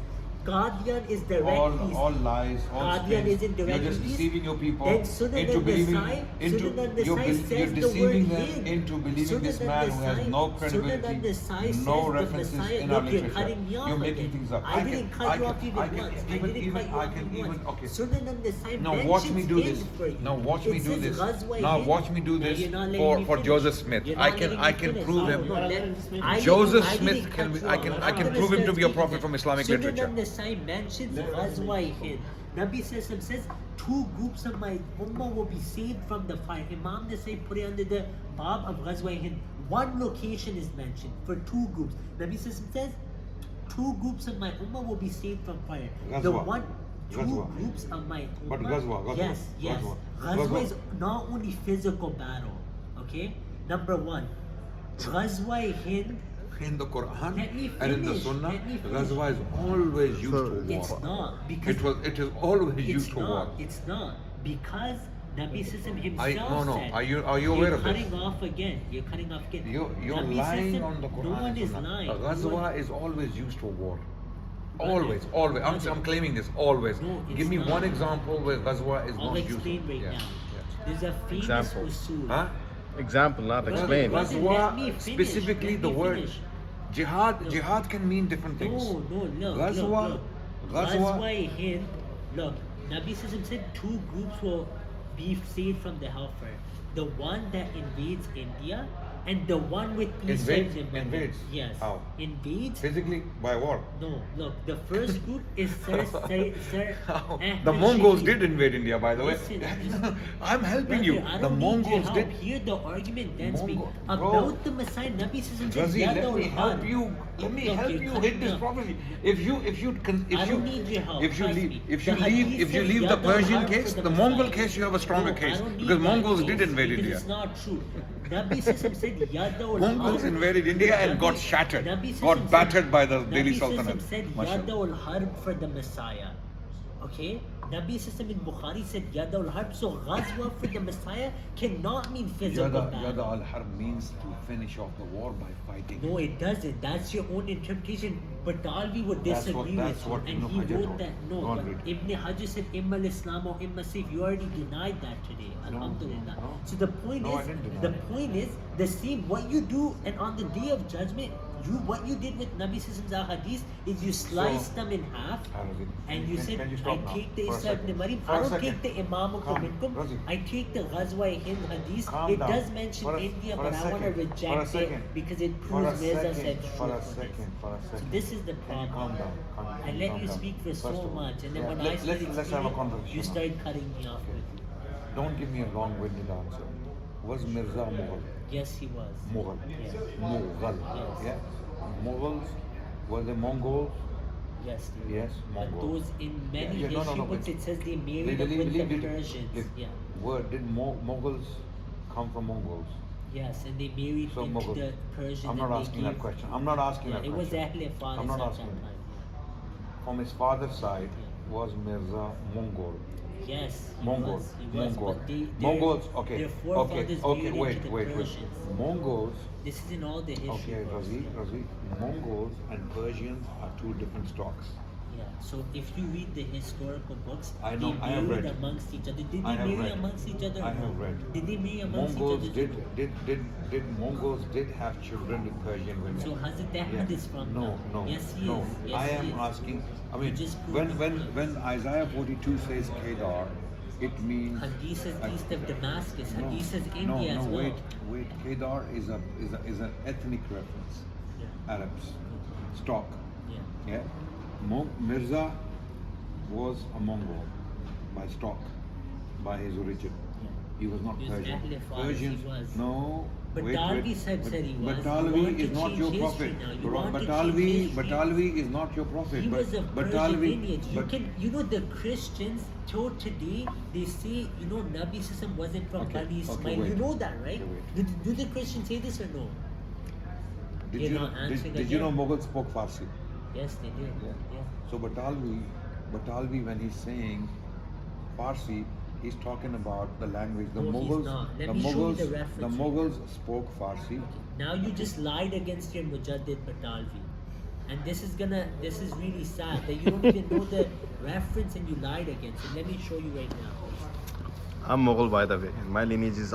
Qadian is direct east. All lies, all Qadian spins. is in You're direct just east. deceiving your people Then Sunan into believing al-Nasai, into Sunan you're, al-Nasai you're says the deceiving word them Hind. into believing this Sunan man who has al-Nasai- no Sunan credibility, al-Nasai says no the references Messiah- in Look, our you're literature. cutting me off You're making again. things up. I didn't cut you off even I can once. I even didn't cut you I off can even even once. okay. Sunan al-Nasai Now watch me do mentions this. Hind for you. Now watch me It do says this. Ghazwa Now Hind. watch me do Now this you're not letting me for finish. Joseph Smith. You're I not can letting I me can finish. prove him. No, Joseph I Smith didn't can cut you I off. can I'm I can gonna prove him to start be a speaking prophet now. from Islamic Sunan literature. al-Nasai mentions Ghazwa Hind. Nabi Sallallahu says, 2 groups of my ummah will be saved from the fire. Imam Nasai put it under the bab of Ghazwa Hind. One location is mentioned for 2 groups. Nabi Sallallahu says, 2 groups of my ummah will be saved from fire. The Ghazwa. one, 2 Ghazwa. groups of my ummah. But Ghazwa. Yes. Ghazwa. Ghazwa is not only physical battle. Okay? Number 1, Ghazwa Hind. In the Quran Let me and in the finish, Sunnah, let me finish. Ghazwa is always used So- to war. It's not because It is always it's used to war. not. It's not because Nabi Sallallahu himself No. said. Are you aware You're of this? cutting off again. You're cutting off again. You're Nabi lying Sallallahu on the Quran. No one and is Sunnah. lying. A No one- Ghazwa is always used for war. Brother, Always. brother. I'm claiming this. Always. No, it's Give me not. one example where Ghazwa is I'll not used. explain right Yeah, now. yeah. There's a famous Example. usul. Huh? Example, not Brother, explain. brother, let me Ghazwa, finish. specifically Let the me word finish. jihad. No. Jihad can mean different things. No, look. Ghazwa, look. Ghazwa. Ghazwa Hind. Look, Nabi Sallallahu said 2 groups will be saved from the hellfire. The one that invades India and the one with Invades? Eastern Invades? Yes. How? Invades. Physically by war. No, look, the first group is Sir How? Ahmed The Mongols Shahid. did invade India, by the way. Listen. I'm helping Brother, you. I The don't need your Mongols help. did. Hear the argument, then speak. Bro. About the Messiah, Nabi Sallallahu said, Razi, let "Yadul me help Harb." you. Let me Look, help you're you cutting hit this up. prophecy. If you I don't need your help, if you trust leave me. if you The leave hadith if you says leave the Yadul Persian Harb for case, the the Mongol Messiah. case you have a stronger No, I case don't need because that Mongols case did invade because India. It's not true. Nabi Sallallahu said, "Yadul Mongols Harb." invaded India and got Nabi- shattered, Nabi got Sallallahu battered by the Nabi Delhi Sallallahu Sultanate. said, Mashallah. "Yadul Harb for the Messiah." Okay? Nabi Sallallahu in Bukhari said Yad al-Harb, so Ghazwa for the Messiah cannot mean physical Yada battle. al-Harb means to finish off the war by fighting. No, it doesn't. That's your own interpretation. But Talvi would disagree that's with what you. And Ibn he Hajar wrote wrote. that. No, Go on, but read. Ibn Hajar said Imma al-Islam or Imma Sif. You already denied that today. Alhamdulillah. no. So the point No, I is, didn't deny the it. point is the same. What you do, and on the day of judgment, what you did with Nabi Sallallahu hadith is you sliced them in half, Razi, and you said, can you I stop now? take the For a Isa second. ibn Maryam, For I a don't second. take the Imamukum Calm, minkum, Razi. I take the Ghazwa Hind hadith. Calm It down. does mention For a- India, for a but I want to second. For a reject it second. because it For a proves Mirza second. said For a truth. second. For a So second. this is the Can you problem. calm down? Calm down. I let Calm you down. speak for First so of all, much, and then yeah, when I let's started have a speaking, conversation. you started cutting me off. Don't give me a long-winded answer. Was Mirza Mughal? Yes, he was. Mughal. Yeah. Mughal. Yes. Yeah. Mughals were the Mongols. Yes, they were. Yes, But Mongols. those in many Yeah, history no, books, but- it says they married up with the Persians. Yeah. Did Mongols come from Mongols? Yes, and they married So into Mughal. the Persians. I'm not and they asking that gave- question. I'm not asking Yeah, that it was question. Ahle Faris I'm not at asking. that time. From his father's side Yeah. was Mirza Mongol. Yes, he Mongol. was. He was. Mongol. But Mongols. Okay. Their Okay. forefathers Okay. married Wait. into the Wait. Wait. Persians. Mongols. This is in all the history Okay, books. Razi. Mongols and Persians are two different stocks. Yeah. So if you read the historical books, I know, they I have married read. amongst each other. Did they I have marry read. amongst each other? or I have no? read. Did they marry amongst Mongols each other? did Mongols did have children with Persian women. So Hazrat Ahmad is from No, that. no. Yes, he no. is. Yes, I he am is. asking. I You mean, just when proved when it. Isaiah 42 says Kedar, it means Hadith is east of Damascus. No, Hadith is no, India no, as well. wait. Kedar is an ethnic reference. Yeah. Arabs, stock. Yeah. Yeah. Mirza was a Mongol by stock, by his origin. Yeah. He was not He was Persian. Ahle Faris, Persians, he was. no. But wait, Talvi wait. said he was. But You Talvi want to is not change your history prophet. now. You want to change But history. Talvi is not your prophet. He was a but Persian Talvi, lineage. but- You know, the Christians till today they say, Nabi System wasn't from Okay, Bani okay, Ismail. wait. You know that, right? Okay, wait. Do the Christians say this or no? Did You're you not know, answering did you know again. Mughals spoke Farsi? Yes, they did. Yeah. Yeah. So Batalvi, when he's saying Farsi, he's talking about the language. The No, he's Mughals, not. Let the me show you Mughals, the the reference. Mughals spoke Farsi. Now you just lied against your Mujaddid Batalvi. And this is really sad that you don't even know the reference and you lied against it. Let me show you right now. I'm Mughal, by the way. My lineage is